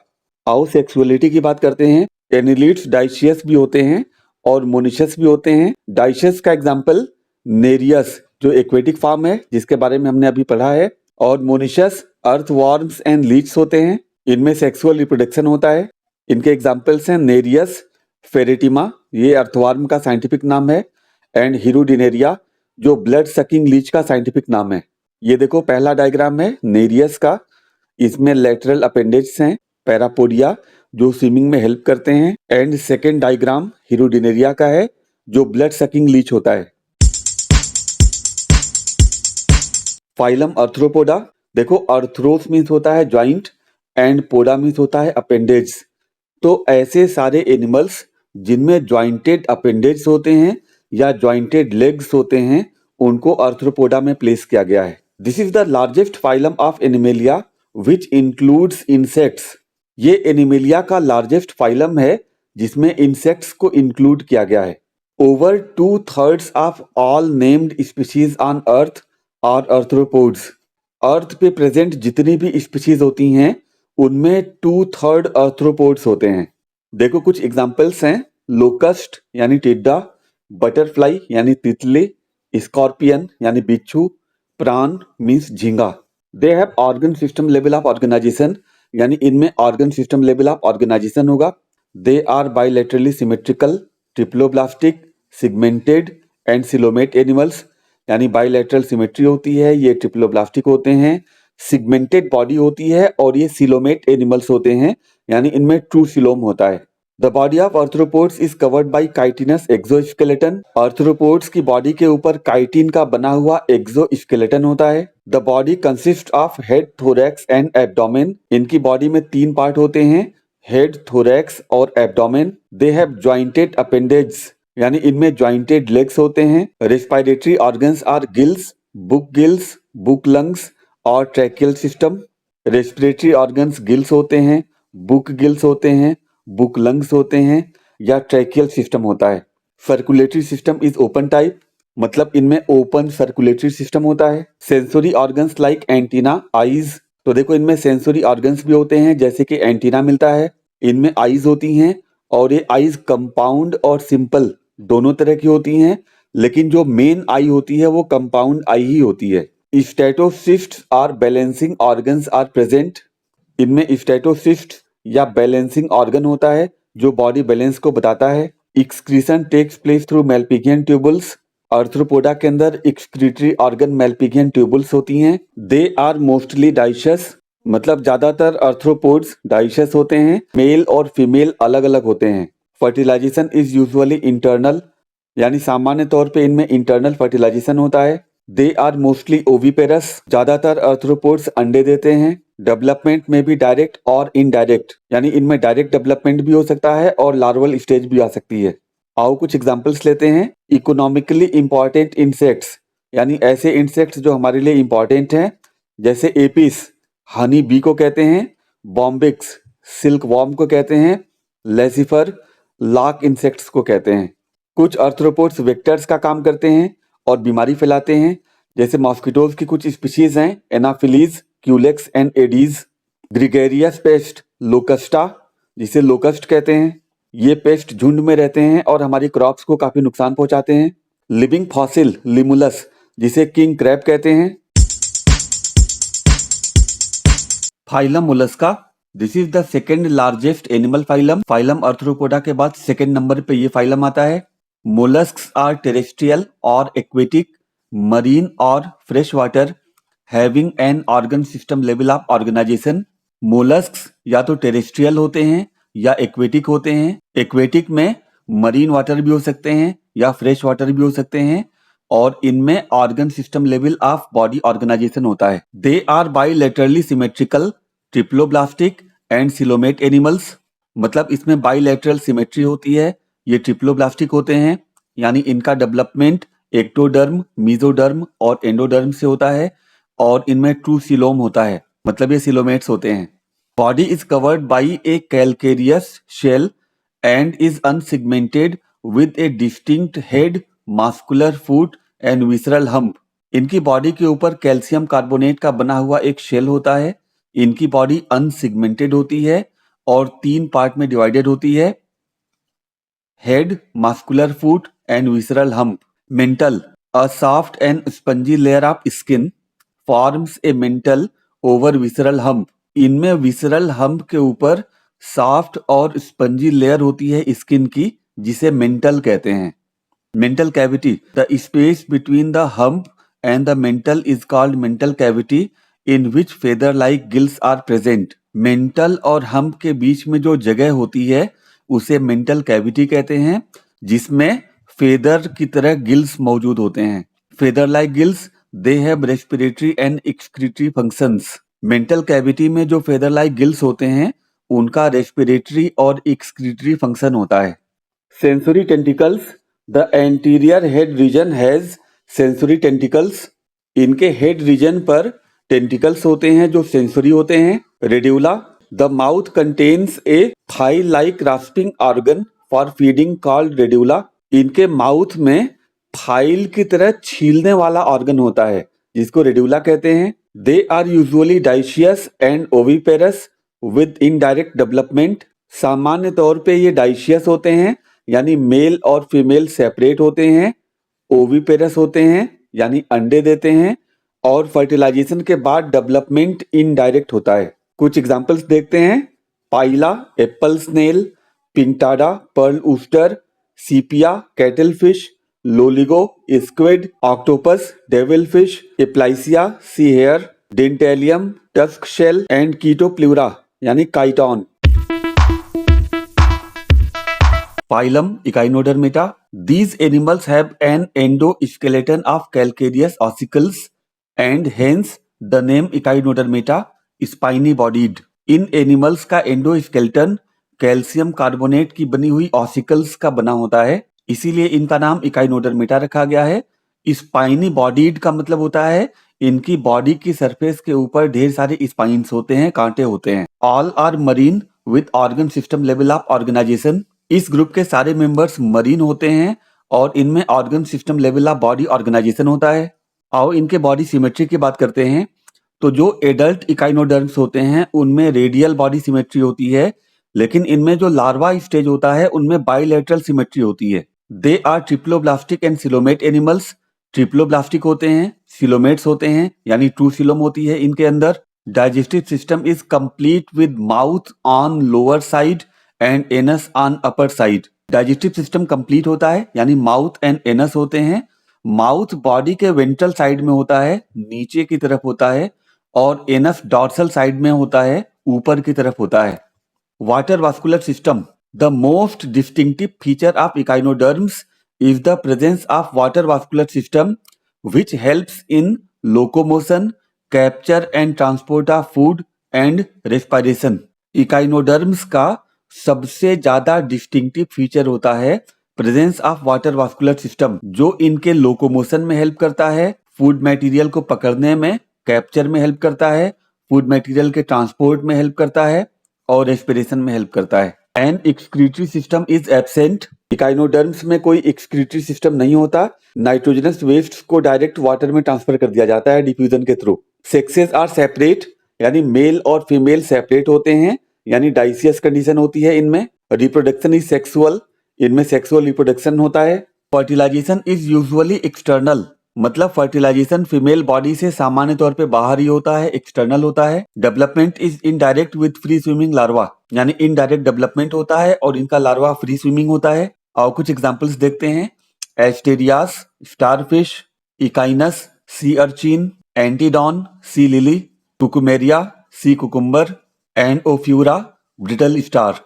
आओ सेक्सुअलिटी की बात करते हैं। एनिलिड्स डाइशियस भी होते हैं और मोनिशस भी होते हैं। डाइशियस का एग्जाम्पल नेरियस जो एक्वेटिक फॉर्म है जिसके बारे में हमने अभी पढ़ा है, और मोनिशस अर्थवॉर्म्स एंड लीड्स होते हैं। इनमें सेक्सुअल रिप्रोडक्शन होता है। इनके एग्जाम्पल्स हैं नेरियस फेरेटिमा, ये अर्थवॉर्म का साइंटिफिक नाम है, एंड हिरुडिनेरिया जो ब्लड सकिंग लीच का साइंटिफिक नाम है। ये देखो पहला डायग्राम है नेरियस का, इसमें लेटरल अपेंडेज हैं पैरापोडिया जो स्विमिंग में हेल्प करते हैं, एंड सेकेंड डायग्राम हिरुडिनेरिया का है जो ब्लड सकिंग लीच होता है। फाइलम अर्थ्रोपोडा, देखो अर्थ्रोस मीन्स होता है ज्वाइंट एंड पोडा मीन्स होता है अपेंडेज। तो ऐसे सारे एनिमल्स जिनमें ज्वाइंटेड अपेंडेज होते हैं या ज्वाइंटेड लेग्स होते हैं उनको अर्थ्रोपोडा में प्लेस किया गया है। This is the largest phylum of Animalia which includes insects. ये एनिमेलिया का लार्जेस्ट फाइलम है जिसमें इंसेक्ट्स को इंक्लूड किया गया है। Over 2/3 of all named species on earth are arthropods. Earth पे प्रेजेंट जितनी भी स्पीशीज होती हैं उनमें 2/3 अर्थ्रोपोड्स होते हैं। देखो कुछ एग्जाम्पल्स हैं, लोकस्ट यानी टिड्डा, बटरफ्लाई यानी तितली, स्कॉर्पियन यानी बिच्छू, प्राण मीन्स झींगा। They have organ system level of organisation, यानी इनमें organ system level of organisation होगा। They are bilaterally symmetrical, triploblastic, segmented and coelomate animals, यानी बाइलेटरल सिमेट्री होती है, ये ट्रिप्लोब्लास्टिक होते हैं, सिगमेंटेड बॉडी होती है और ये सिलोमेट एनिमल्स होते हैं, यानी इनमें ट्रू सिलोम होता है। The body of arthropods is covered by chitinous exoskeleton. Arthropods की बॉडी के ऊपर काइटिन का बना हुआ एक्सोस्केलेटन होता है। The body consist of head, thorax and abdomen. इनकी बॉडी में 3 पार्ट होते हैं, हेड, थोरैक्स और abdomen. They have jointed appendage, यानी इनमें ज्वाइंटेड लेग्स होते हैं। Respiratory organs are gills, book lungs और tracheal system. Respiratory organs gills होते हैं, बुक गिल्स होते हैं, बुक लंग्स होते हैं या ट्रैकियल सिस्टम होता है। Circulatory system is open type, मतलब इनमें ओपन सर्कुलेटरी सिस्टम होता है। Sensory organs like antenna, eyes, तो देखो इनमें सेंसरी ऑर्गन्स भी होते हैं जैसे कि एंटीना मिलता है, इनमें आईज होती हैं और ये आईज कंपाउंड और सिंपल दोनों तरह की होती हैं, लेकिन जो मेन आई होती है वो कंपाउंड आई ही होती है। Statocysts are balancing organs are present. इनमें स्टेटोसिस्ट या बैलेंसिंग ऑर्गन होता है जो बॉडी बैलेंस को बताता है। Excretion takes place through Malpighian tubules. Arthropoda के अंदर एक्सक्रीटरी ऑर्गन मेल्पिगियन ट्यूबल्स होती हैं। दे आर मोस्टली डाइशस, मतलब ज्यादातर आर्थ्रोपोड्स डाइशस होते हैं। मेल और फीमेल अलग अलग होते हैं। फर्टिलाइजेशन इज यूजुअली इंटरनल, यानी सामान्य तौर पे इनमें इंटरनल फर्टिलाइजेशन होता है। दे आर मोस्टली ओविपेरस, ज्यादातर आर्थ्रोपोड्स अंडे देते हैं। डेवलपमेंट में भी डायरेक्ट और इनडायरेक्ट, यानी इनमें डायरेक्ट डेवलपमेंट भी हो सकता है और लार्वल स्टेज भी आ सकती है। आओ कुछ एग्जांपल्स लेते हैं। इकोनॉमिकली इंपॉर्टेंट इंसेक्ट्स, यानी ऐसे इंसेक्ट्स जो हमारे लिए इंपॉर्टेंट हैं, जैसे एपिस, हनी बी को कहते हैं, बॉम्बिक्स, सिल्क वॉर्म को कहते हैं, लेसिफर, लाक इंसेक्ट्स को कहते हैं। कुछ आर्थ्रोपोड्स वेक्टर्स का काम करते हैं और बीमारी फैलाते हैं, जैसे मॉस्किटोज की कुछ स्पीशीज हैं, Anopheles, Culex and Aedes. Gregarious pest, Locusta, जिसे लोकस्ट कहते हैं, ये पेस्ट झुंड में रहते हैं और हमारी क्रॉप्स को काफी नुकसान पहुंचाते हैं। लिविंग फॉसिल, लिमुलस, जिसे किंग क्रैब कहते हैं। Phylum Mollusca, this is the second largest animal phylum. Phylum Arthropoda के बाद सेकेंड नंबर पे ये फाइलम आता है। मोलस्क्स आर टेरेस्ट्रियल और एक्वेटिक, मरीन और fresh water, having an organ system level of organisation. Molluscs या तो टेरेस्ट्रियल होते हैं या एक्वेटिक होते हैं। एक्वेटिक में मरीन वाटर भी हो सकते हैं या फ्रेश वाटर भी हो सकते हैं, और इनमें organ system level of body organisation होता है। They are bilaterally symmetrical, triploblastic and coelomate animals, मतलब इसमें बाइलेटरल सिमेट्री होती है, ये ट्रिप्लोब्लास्टिक होते हैं, यानी इनका डेवलपमेंट एक्टोडर्म, मीजोडर्म और एंडोडर्म से होता है, और इनमें ट्रू सिलोम होता है, मतलब ये सिलोमेट्स होते हैं। Body is covered by a calcareous shell and is unsegmented with a distinct head, muscular foot and visceral hump. इनकी बॉडी के ऊपर कैल्शियम कार्बोनेट का बना हुआ एक शेल होता है इनकी बॉडी अनसेगमेंटेड होती है और 3 पार्ट में डिवाइडेड होती है। Head, muscular foot and visceral hump. Mental, a soft and spongy layer of skin forms a mental over visceral hump. इनमें विसरल हम्प के ऊपर सॉफ्ट और स्पंजी लेयर होती है स्किन की, जिसे मेंटल कहते हैं। Mental cavity, the space between the hump and the mental is called mental cavity in which feather-like gills are present. Mental और hump के बीच में जो जगह होती है उसे mental cavity कहते हैं, जिसमें feather की तरह gills मौजूद होते हैं। Feather-like gills, they have respiratory and excretory functions. Mental cavity में जो feather-like gills होते हैं, उनका respiratory और excretory function होता है। Sensory tentacles, the anterior head region has sensory tentacles. इनके head region पर tentacles होते हैं जो sensory होते हैं। Radula, the mouth contains a file-like rasping organ for feeding called radula. इनके mouth में फाइल की तरह छीलने वाला ऑर्गन होता है जिसको रेड्यूला कहते हैं। They are usually dioecious and oviparous with indirect development. सामान्य तौर पे ये डाइशियस होते हैं यानी मेल और फीमेल सेपरेट होते हैं, ओविपेरस होते हैं यानी अंडे देते हैं, और फर्टिलाइजेशन के बाद डेवलपमेंट इनडायरेक्ट होता है। कुछ एग्जांपल्स देखते हैं। Pila, apple snail, Pinctada, pearl oyster, Sepia, cuttlefish, Loligo, squid, octopus, devilfish, Aplysia, sea hare, Dentalium, tusk shell and Chaetopleura यानी chiton. Phylum Echinodermata. These animals have an endoskeleton of calcareous ossicles and hence the name Echinodermata, spiny bodied. In animals का endoskeleton calcium carbonate की बनी हुई ossicles का बना होता है, इसीलिए इनका नाम इकाइनोडर्मेटा रखा गया है। स्पाइनी बॉडीड का मतलब होता है इनकी बॉडी की सरफेस के ऊपर ढेर सारे स्पाइन्स होते हैं, कांटे होते हैं। All are marine with organ system level of organisation. इस ग्रुप के सारे मेंबर्स मरीन होते हैं और इनमें organ system level of body organisation होता है। आओ इनके बॉडी सिमेट्री की बात करते हैं। तो जो एडल्ट इकाइनोडर्म्स होते हैं उनमें रेडियल बॉडी सिमेट्री होती है, लेकिन इनमें जो लार्वा स्टेज होता है उनमें बाइलेटरल सिमेट्री होती है। They are triploblastic and coelomate animals. Triploblastic होते हैं, सिलोमेट्स होते हैं यानी ट्रू सिलोम होती है इनके अंदर। Digestive system is complete with mouth on lower side and anus on upper side. Digestive system complete होता है यानी माउथ एंड एनस होते हैं। माउथ बॉडी के वेंट्रल साइड में होता है, नीचे की तरफ होता है, और एनस डॉर्सल साइड में होता है, ऊपर की तरफ होता है। Water vascular system. The most distinctive feature of echinoderms is the presence of water vascular system which helps in locomotion, capture and transport of food and respiration. Echinoderms का सबसे ज्यादा डिस्टिंक्टिव फीचर होता है presence of water vascular system, जो इनके locomotion में help करता है, फूड मटेरियल को पकड़ने में, कैप्चर में हेल्प करता है, फूड मटेरियल के ट्रांसपोर्ट में हेल्प करता है और रेस्पिरेशन में हेल्प करता है। And excretory system is absent. Echinoderms में कोई एक्सक्रीटरी सिस्टम नहीं होता। नाइट्रोजनस वेस्ट को डायरेक्ट वाटर में ट्रांसफर कर दिया जाता है डिफ्यूजन के थ्रू। सेक्सेस आर सेपरेट यानी मेल और फीमेल सेपरेट होते हैं यानी डाइसियस कंडीशन होती है इनमें। रिप्रोडक्शन इज सेक्सुअल, इनमें सेक्सुअल रिप्रोडक्शन होता है। फर्टिलाइजेशन इज यूजुअली एक्सटर्नल, मतलब फर्टिलाइजेशन फीमेल बॉडी से सामान्य तौर पे बाहर ही होता है, एक्सटर्नल होता है। Development is indirect with free swimming larva, यानी इनडायरेक्ट डेवलपमेंट होता है और इनका लार्वा फ्री स्विमिंग होता है। और कुछ एग्जांपल्स देखते हैं। Asterias, starfish, Echinus, sea urchin, Antedon, sea lily, Cucumaria, sea cucumber and Ophiura, brittle star.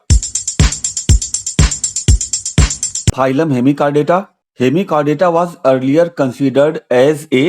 Phylum Hemichordata. Hemichordata was earlier considered as a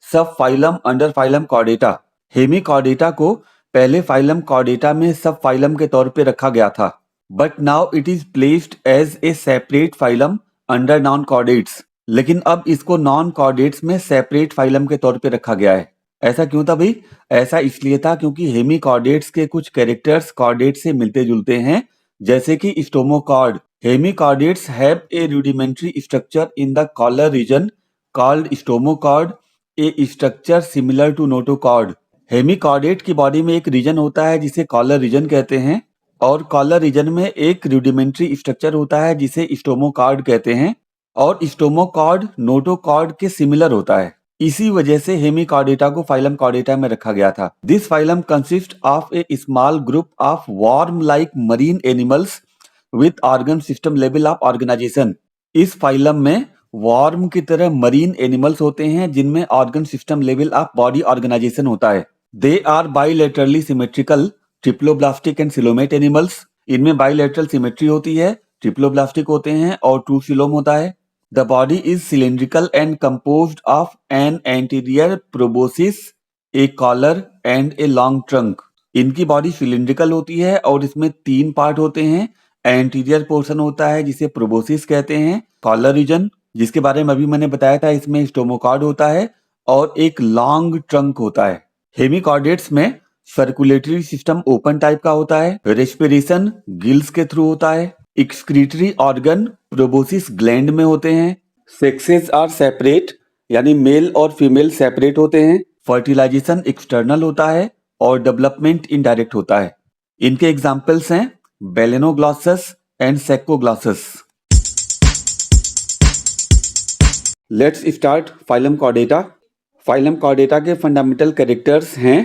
subphylum under phylum Chordata. Hemichordata को पहले phylum Chordata में सब phylum के तौर पे रखा गया था, but now it is placed as a separate phylum under non chordates. लेकिन अब इसको नॉन कॉर्डेट्स में सेपरेट फाइलम के तौर पे रखा गया है। ऐसा क्यों था भाई? ऐसा इसलिए था क्योंकि हेमिकॉर्डेट्स के कुछ कैरेक्टर्स कॉर्डेट से मिलते जुलते हैं, जैसे कि stomochord. Hemichordates have a rudimentary structure in the collar region called stomochord, a structure similar to notochord. Hemichordate की बॉडी में एक रीजन होता है जिसे कॉलर रीजन कहते हैं और कॉलर रीजन में एक रूडिमेंट्री स्ट्रक्चर होता है जिसे स्टोमोकॉर्ड कहते हैं और स्टोमोकॉर्ड नोटोकॉर्ड के सिमिलर होता है। इसी वजह से हेमिकॉर्डेटा को फाइलम कॉर्डेटा में रखा गया था। This phylum consist of a small group of worm like marine animals with organ system level of organisation. इस फाइलम में वर्म की तरह मरीन एनिमल्स होते हैं जिनमें organ system level of body organisation होता है। They are bilaterally symmetrical triploblastic and coelomate animals. इनमें बाइलेटरल सिमेट्री होती है, ट्रिप्लोब्लास्टिक होते हैं और ट्रू सिलोम होता है। The body is cylindrical and composed of an anterior proboscis, a collar and a long trunk. इनकी बॉडी सिलेंड्रिकल होती है और इसमें 3 पार्ट होते हैं। एंटीरियर पोर्शन होता है जिसे प्रोबोसिस कहते हैं, कॉलर रीजन जिसके बारे में अभी मैंने बताया था, इसमें स्टोमोकॉर्ड होता है और एक लॉन्ग ट्रंक होता है। हेमिकॉर्डेट्स में सर्कुलेटरी सिस्टम ओपन टाइप का होता है, रेस्पिरेशन गिल्स के थ्रू होता है, एक्सक्रीटरी ऑर्गन प्रोबोसिस ग्लैंड में होते हैं, सेक्सेस आर सेपरेट यानी मेल और फीमेल सेपरेट होते हैं, फर्टिलाइजेशन एक्सटर्नल होता है और डेवलपमेंट इनडायरेक्ट होता है। इनके एग्जाम्पल्स हैं Balanoglossus and Saccoglossus. Let's start phylum Chordata. Phylum Chordata के फंडामेंटल कैरेक्टर्स हैं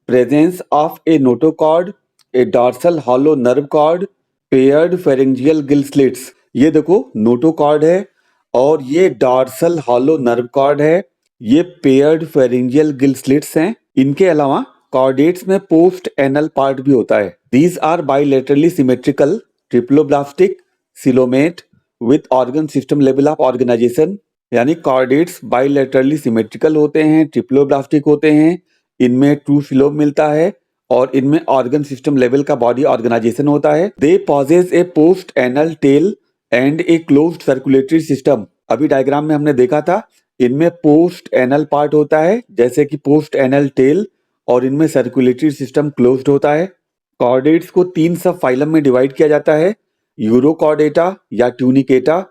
presence of a notochord, a dorsal hollow nerve cord, paired pharyngeal gill slits. ये देखो नोटोकॉर्ड है और ये डॉर्सल हॉलो नर्व कॉर्ड है, ये पेयर्ड फेरेंजियल गिल स्लिट्स हैं। इनके अलावा कॉर्डेट्स में पोस्ट एनल पार्ट भी होता है। These are bilaterally symmetrical triploblastic coelomate with organ system level of organisation. यानी कॉर्डेट्स बाइलेटरली सिमेट्रिकल होते हैं, ट्रिप्लोब्लास्टिक होते हैं, इनमें ट्रू सिलोम मिलता है और इनमें ऑर्गन सिस्टम लेवल का बॉडी ऑर्गेनाइजेशन होता है। They possess a post anal tail and a closed circulatory system. अभी डायग्राम में हमने देखा था इनमें पोस्ट एनल पार्ट होता है जैसे कि पोस्ट एनल टेल और इनमें सर्कुलेटरी सिस्टम क्लोज्ड होता है। कॉर्डेट्स को 3 सब फाइलम में डिवाइड किया जाता है, यूरोकॉर्डेटा या ट्यूनिकेटा,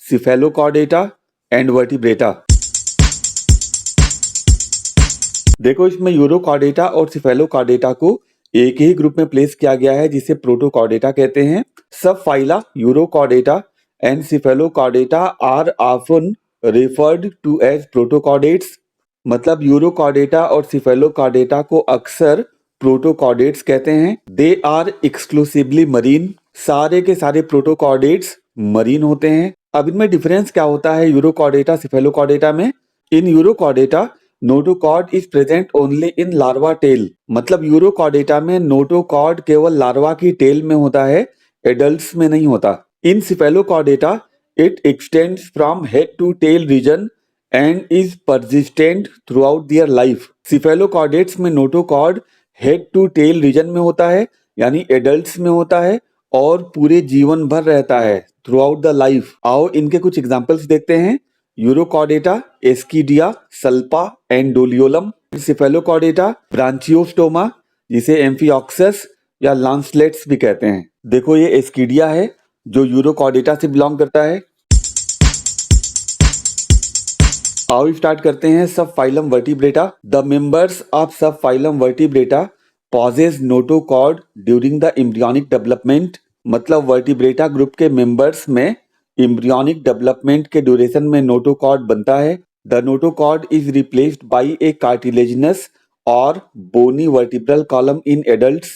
सिफेलोकॉर्डेटा एंड वर्टिब्रेटा। देखो इसमें यूरोकॉर्डेटा और सिफेलोकॉर्डेटा को एक ही ग्रुप में प्लेस किया गया है जिसे प्रोटोकॉर्डेटा कहते हैं। Subphyla Urochordata and Cephalochordata are often referred to as protochordates. मतलब यूरोकॉर्डेटा और सिफेलोकॉर्डेटा को अक्सर प्रोटोकॉर्डेट्स कहते हैं। They are exclusively marine. सारे के सारे प्रोटोकॉर्डेट्स मरीन होते हैं। अब इनमें डिफरेंस क्या होता है यूरोकॉर्डेटा सिफेलोकॉर्डेटा में? In Urochordata notochord is present only in larva tail. मतलब यूरोकॉर्डेटा में नोटोकॉर्ड केवल लार्वा की टेल में होता है, एडल्ट्स में नहीं होता। In Cephalochordata it extends from head to tail region and is persistent throughout their life. Cephalochordates में notochord head to tail region में होता है यानी एडल्ट्स में होता है और पूरे जीवन भर रहता है, थ्रू आउट द लाइफ। आओ इनके कुछ एग्जाम्पल्स देखते हैं। Urochordata, Ascidia, Salpa and Doliolum. Cephalochordata Branchiostoma जिसे एम्फिऑक्सस या लॉन्सलेट्स भी कहते हैं। देखो ये एस्किडिया है जो यूरोकॉर्डेटा से बिलोंग करता है। आओ स्टार्ट करते हैं sub phylum Vertebrata. The members of sub phylum Vertebrata possess notochord during the embryonic development. मतलब वर्टिब्रेटा ग्रुप के मेंबर्स में एम्ब्रियोनिक डेवलपमेंट के ड्यूरेशन में नोटोकॉर्ड बनता है। The notochord is replaced by a cartilaginous और bony vertebral column in adults.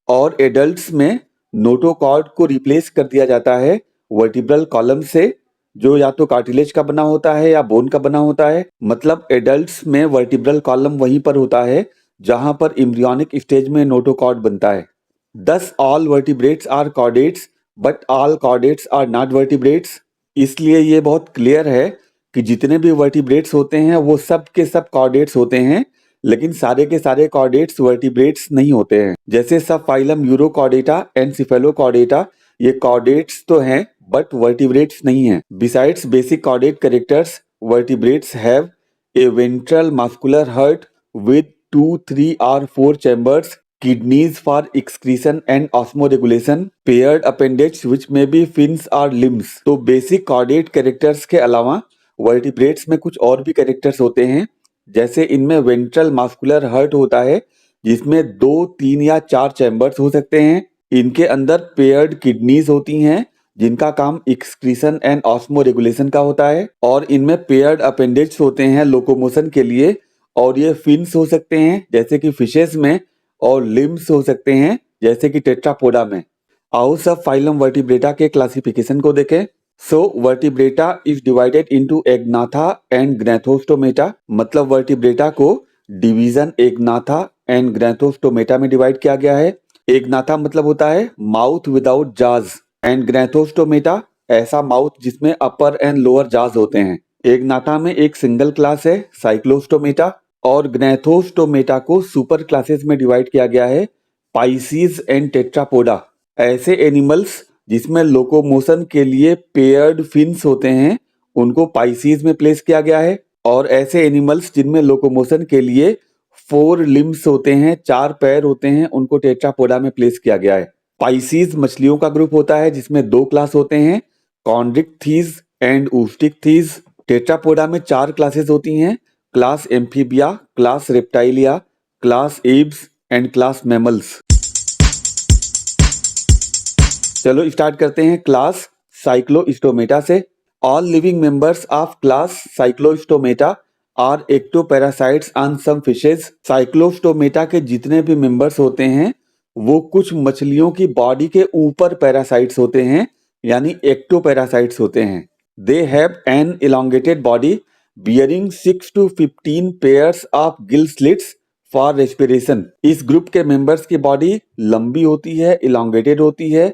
और adults में नोटोकॉर्ड को रिप्लेस कर दिया जाता है वर्टिब्रल कॉलम से जो या तो कार्टिलेज का बना होता है या बोन का बना होता है। मतलब एडल्ट्स में वर्टिब्रल कॉलम वहीं पर होता है जहां पर एम्ब्रियोनिक स्टेज में नोटोकॉर्ड बनता है। Thus all vertebrates are chordates but all chordates are not vertebrates। इसलिए ये बहुत क्लियर है कि जितने भी वर्टिब्रेट्स होते हैं वो सब के सब कॉर्डेट्स होते हैं, लेकिन सारे के सारे कॉर्डेट्स वर्टिब्रेट्स नहीं होते हैं। जैसे सब फाइलम यूरोकॉर्डेटा एंड सिफेलोकॉर्डेटा ये कॉर्डेट्स तो हैं बट वर्टिब्रेट्स नहीं हैं। Besides basic chordate characters, vertebrates have a ventral muscular heart with 2, 3 or 4 chambers, kidneys for excretion and osmoregulation, paired appendage which may be fins or limbs। तो basic chordate characters के अलावा vertebrates में कुछ और भी characters होते हैं जैसे इनमें वेंट्रल मास्कुलर हर्ट होता है जिसमें 2, 3 या 4 चैम्बर्स हो सकते हैं। इनके अंदर पेयर्ड किडनीज होती हैं जिनका काम एक्सक्रीशन एंड ऑस्मो रेगुलेशन का होता है, और इनमें पेयर्ड अपेंडेज होते हैं लोकोमोशन के लिए, और ये फिन्स हो सकते हैं जैसे कि फिशेस में, और लिम्स हो सकते हैं जैसे कि टेट्रापोडा में। आओ सब फाइलम वर्टिब्रेटा के क्लासिफिकेशन को देखें। So Vertebrata is divided into Agnatha and Gnathostomata, मतलब वर्टिब्रेटा को डिवीजन एग्नाथा एंड ग्नैथोस्टोमेटा में डिवाइड किया गया है। एग्नाथा मतलब होता है mouth without jaws, and Gnathostomata ऐसा माउथ जिसमें अपर एंड लोअर जाज होते हैं। एग्नाथा में एक सिंगल क्लास है साइक्लोस्टोमेटा, और ग्नैथोस्टोमेटा को सुपर क्लासेस में डिवाइड किया गया है पाइसीज एंड टेट्रापोडा। ऐसे एनिमल्स जिसमें लोकोमोशन के लिए पेयर्ड फिन्स होते हैं उनको पाइसीज में प्लेस किया गया है, और ऐसे एनिमल्स जिनमें लोकोमोशन के लिए 4 लिम्स होते हैं, 4 पैर होते हैं, उनको टेट्रापोडा में प्लेस किया गया है। पाइसीज मछलियों का ग्रुप होता है जिसमें 2 क्लास होते हैं, कॉन्ड्रिक्थीज एंड ऊस्टिकथीज। टेट्रापोडा में 4 क्लासेस होती हैं, class Amphibia, class Reptilia, class Aves and class mammals. चलो स्टार्ट करते हैं क्लास साइक्लोस्टोमेटा से। All living members of class Cyclostomata are ectoparasites on some fishes. Cyclostomata के जितने भी मेंबर्स होते हैं वो कुछ मछलियों की बॉडी के ऊपर पैरासाइट्स होते हैं, यानी एक्टोपैरासाइट्स होते हैं। They have an elongated body bearing 6 to 15 pairs of gill slits for respiration. इस ग्रुप के मेंबर्स की बॉडी लंबी होती है, इलोंगेटेड होती है,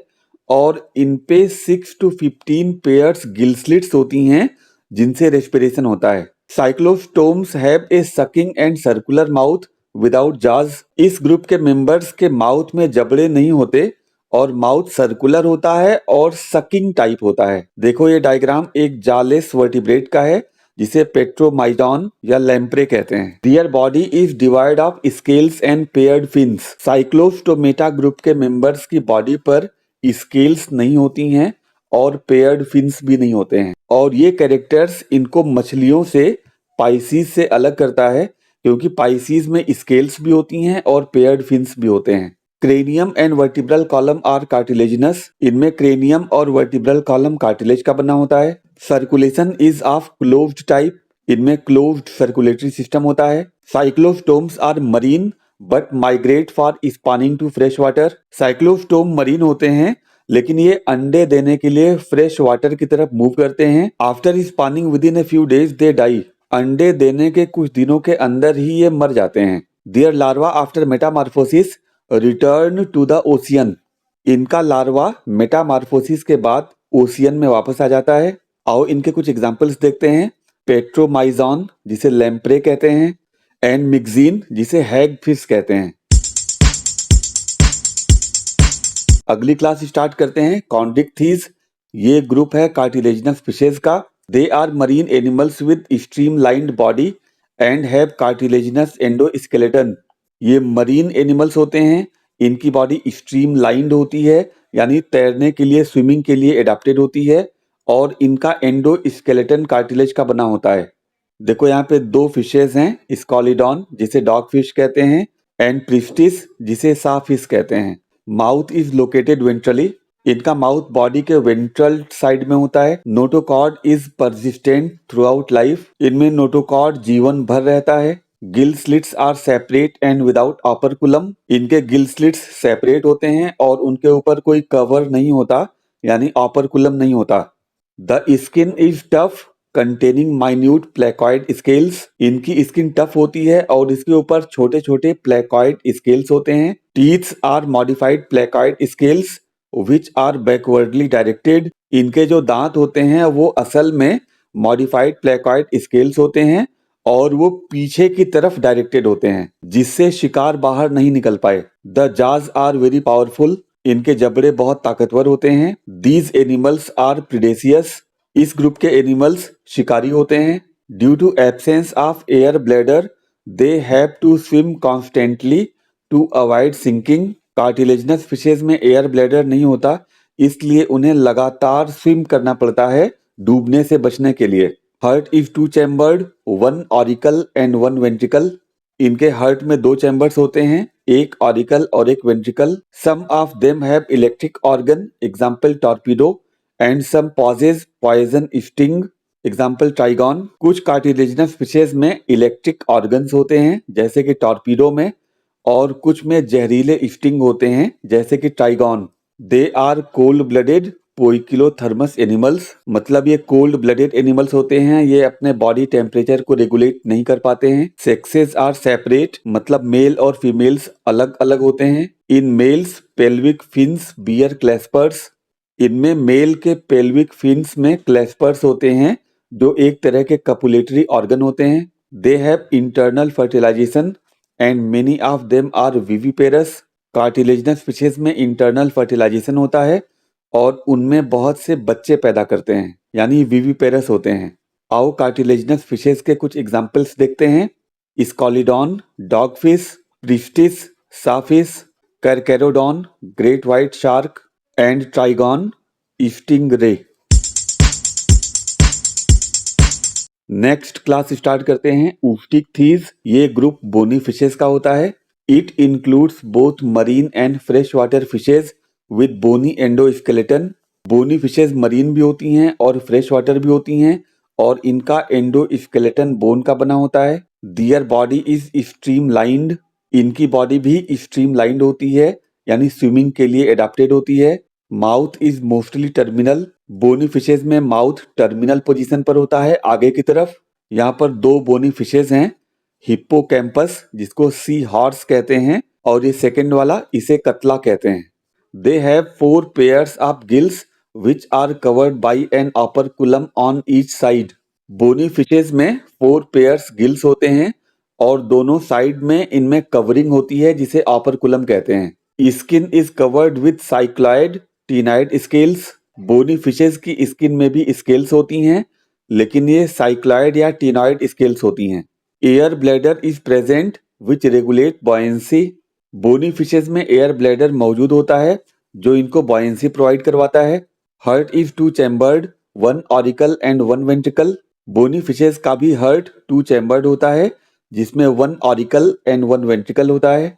और इन पे 6 to 15 पेयर्स गिल स्लिट्स होती हैं जिनसे रेस्पिरेशन होता है। Cyclostomes have a sucking and circular mouth without जाज। इस ग्रुप के मेंबर्स के माउथ में जबड़े नहीं होते और माउथ सर्कुलर होता है और सकिंग टाइप होता है। देखो ये डायग्राम एक जालेस वर्टिब्रेट का है जिसे पेट्रोमाइडॉन या लैम्प्रे कहते हैं। Their body is devoid of scales and paired fins. Cyclostomata group के मेंबर्स की बॉडी पर स्केल्स नहीं होती हैं और पेयर्ड फिन्स भी नहीं होते हैं, और ये कैरेक्टर्स इनको मछलियों से पाइसीज से अलग करता है क्योंकि पाइसीज में स्केल्स भी होती हैं और पेयर्ड फिन्स भी होते हैं। Cranium and vertebral column are cartilaginous. इनमें क्रेनियम और वर्टिब्रल कॉलम कार्टिलेज का बना होता है। Circulation is of closed type. इनमें क्लोज्ड सर्कुलेटरी सिस्टम होता है। Cyclostomes are marine but migrate for spawning to fresh water. Cyclostome marine होते हैं लेकिन ये अंडे देने के लिए फ्रेश वाटर की तरफ मूव करते हैं। After spawning within a few days they die. अंडे देने के कुछ दिनों के अंदर ही ये मर जाते हैं। Their larva after metamorphosis return to the ocean. इनका लार्वा मेटामार्फोसिस के बाद ओशियन में वापस आ जाता है। आओ इनके कुछ एग्जांपल्स देखते हैं। पेट्रोमाइजॉन जिसे लैम्प्रे कहते हैं, एंड मिक्जीन जिसे हैग फिश कहते हैं। अगली क्लास स्टार्ट करते हैं कॉन्ड्रिक्थीज। ये ग्रुप है कार्टिलेजिनस फिशेज का। They are marine animals with streamlined body and have cartilaginous endoskeleton. ये मरीन एनिमल्स होते हैं, इनकी बॉडी स्ट्रीमलाइंड होती है यानी तैरने के लिए, स्विमिंग के लिए एडाप्टेड होती है, और इनका एंडोस्केलेटन कार्टिलेज का बना होता है। देखो यहाँ पे 2 फिशेज हैं, स्कॉलिडॉन जिसे डॉग फिश कहते हैं एंड प्रिस्टिस जिसे सा फिश कहते हैं। Mouth is located ventrally. इनका माउथ बॉडी के वेंट्रल साइड में होता है। Notochord is persistent throughout life. इनमें नोटोकॉर्ड जीवन भर रहता है। Gill slits are separate and without operculum. इनके गिल स्लिट्स सेपरेट होते हैं और उनके ऊपर कोई कवर नहीं होता यानी ऑपरकुलम नहीं होता। The skin is tough containing minute placoid scales. इनकी स्किन टफ होती है और इसके ऊपर छोटे छोटे प्लेकॉइड स्केल्स होते हैं। Teeths are modified placoid scales which are backwardly directed. इनके जो दांत होते हैं वो असल में मॉडिफाइड प्लेकॉइड स्केल्स होते हैं और वो पीछे की तरफ डायरेक्टेड होते हैं जिससे शिकार बाहर नहीं निकल पाए। द जाज आर वेरी पावरफुल। इनके जबड़े बहुत ताकतवर होते हैं। These animals are predaceous. इस ग्रुप के एनिमल्स शिकारी होते हैं। Due to absence of air bladder they have to swim constantly to avoid sinking. Cartilaginous fishes में एयर ब्लैडर नहीं होता, इसलिए उन्हें लगातार स्विम करना पड़ता है डूबने से बचने के लिए। Heart is two chambered, one auricle and one ventricle. इनके हार्ट में दो चैम्बर्स होते हैं, एक ऑरिकल और एक ventricle. Some of them have electric organ, example torpedo, and some possess poison sting, example trygon. कुछ कार्टिलेजिनस फिशेज में इलेक्ट्रिक ऑर्गन्स होते हैं जैसे कि टॉर्पीडो में, और कुछ में जहरीले स्टिंग होते हैं जैसे कि Trygon. They are cold blooded poikilothermous animals, मतलब ये कोल्ड ब्लडेड एनिमल्स होते हैं, ये अपने बॉडी टेम्परेचर को रेगुलेट नहीं कर पाते हैं। सेक्सेस आर सेपरेट, मतलब मेल और फीमेल्स अलग अलग होते हैं। In males pelvic fins bear claspers, इनमें मेल के पेल्विक फिन्स में क्लैस्पर्स होते हैं जो एक तरह के कपुलेटरी ऑर्गन होते हैं। They have internal fertilization and many of them are viviparous. Cartilaginous fishes में इंटरनल फर्टिलाइजेशन होता है और उनमें बहुत से बच्चे पैदा करते हैं, यानी विविपेरस होते हैं। आओ कार्टिलेजिनस फिशेज के कुछ एग्जाम्पल्स देखते हैं। Scoliodon, dogfish, Pristis, sawfish, Carcharodon, great white shark and Trygon, stingray. Next class start करते हैं। ऊस्टिकथीज, ये ग्रुप बोनी फिशेज का होता है। It includes both marine and fresh water fishes with bony endoskeleton. Bony fishes marine भी होती हैं और फ्रेश वाटर भी होती हैं, और इनका एंडोस्केलेटन बोन का बना होता है। Their body is streamlined, इनकी बॉडी भी स्ट्रीम लाइंड होती है, यानी स्विमिंग के लिए एडाप्टेड होती है। Mouth is mostly terminal, bony fishes में माउथ टर्मिनल पोजीशन पर होता है, आगे की तरफ। यहाँ पर दो बोनी फिशेज हैं, हिप्पोकैम्पस जिसको सी हॉर्स कहते हैं, और ये सेकंड वाला इसे कतला कहते हैं। They have 4 pairs of gills which are covered by an operculum on each side. Bony fishes में 4 पेयर्स गिल्स होते हैं और दोनों साइड में इनमें कवरिंग होती है जिसे ऑपरकुलम कहते हैं। Skin is covered with cycloid ctenoid scales. Bony fishes की स्किन में भी स्केल्स होती हैं, लेकिन ये साइक्लॉइड या टीनॉइड स्केल्स होती हैं। Air bladder is present which regulate buoyancy. Bony fishes में एयर ब्लैडर मौजूद होता है जो इनको बॉयंसी प्रोवाइड करवाता है। Heart is two chambered, one auricle and one ventricle. Bony fishes का भी हार्ट 2 चैम्बर्ड होता है जिसमें 1 ऑरिकल एंड 1 वेंट्रिकल होता है।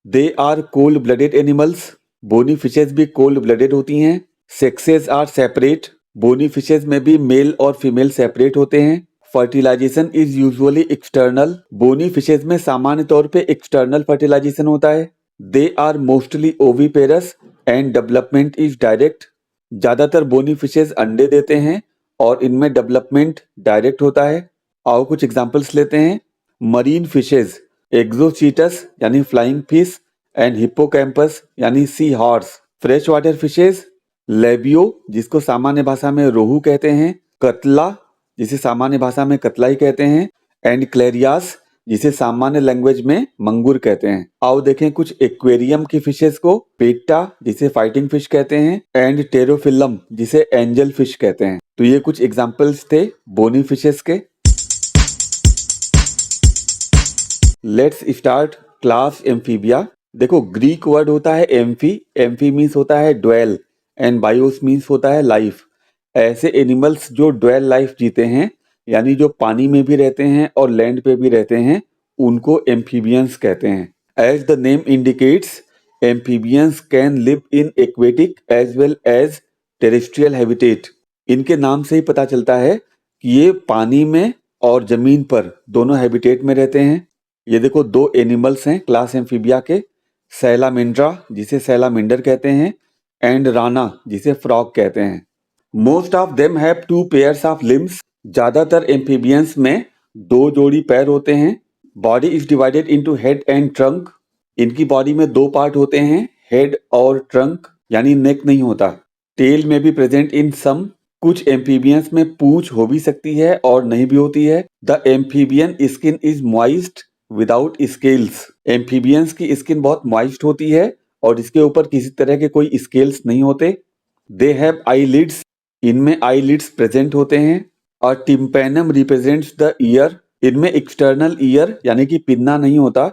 They are cold blooded animals, bony fishes भी कोल्ड ब्लडेड होती हैं। Sexes are separate, bony fishes में भी मेल और फीमेल सेपरेट होते हैं। Fertilisation is usually external, bony fishes में सामान्य तौर पे एक्सटर्नल फर्टिलाइजेशन होता है। They are mostly oviparous and development is direct, ज्यादातर बोनी फिशेज अंडे देते हैं और इनमें डेवलपमेंट डायरेक्ट होता है। आओ कुछ एग्जांपल्स लेते हैं। मरीन फिशेज, एक्सोचीटस यानी फ्लाइंग फिश एंड हिप्पोकैम्पस यानी seahorse. Fresh water fishes, Labeo जिसको सामान्य भाषा में रोहू कहते हैं, कतला जिसे सामान्य भाषा में कतला ही कहते हैं, एंड क्लेरियास जिसे सामान्य लैंग्वेज में मंगूर कहते हैं। आओ देखें कुछ एक्वेरियम की फिशेज को। पेट्टा जिसे फाइटिंग फिश कहते हैं, एंड टेरोफिलम जिसे एंजल फिश कहते हैं। तो ये कुछ एग्जांपल्स थे बोनी फिशेज के। Let's start class amphibia. देखो ग्रीक वर्ड होता है एम्फी, एम्फी मीन्स होता है ड्वेल एंड बायोस मीन्स होता है लाइफ। ऐसे एनिमल्स जो ड्वेल लाइफ जीते हैं, यानी जो पानी में भी रहते हैं और लैंड पे भी रहते हैं, उनको एम्फीबियंस कहते हैं। As the name indicates, amphibians can live in aquatic as well as terrestrial habitat. इनके नाम से ही पता चलता है कि ये पानी में और जमीन पर दोनों हैबिटेट में रहते हैं। ये देखो दो एनिमल्स हैं क्लास एम्फीबिया के, सैलामेंड्रा जिसे सैलामेंडर कहते हैं, एंड राना जिसे फ्रॉग कहते हैं। Most of them have 2 pairs of limbs, ज्यादातर एम्फीबियंस में 2 जोड़ी पैर होते हैं। Body is divided into head and trunk, इनकी बॉडी में 2 पार्ट होते हैं, हेड और ट्रंक, यानी नेक नहीं होता। टेल में भी प्रेजेंट इन सम, कुछ एम्फीबियंस में पूंछ हो भी सकती है और नहीं भी होती है। The amphibian skin is moist without scales, amphibians की स्किन बहुत मॉइस्ट होती है और इसके ऊपर किसी तरह के कोई स्केल्स नहीं होते। दे हैव आईलिड्स, इनमें आईलिड्स प्रेजेंट होते हैं। और टिम्पेनम रिप्रेजेंट्स द ईयर, इनमें एक्सटर्नल ईयर यानी कि पिन्ना नहीं होता,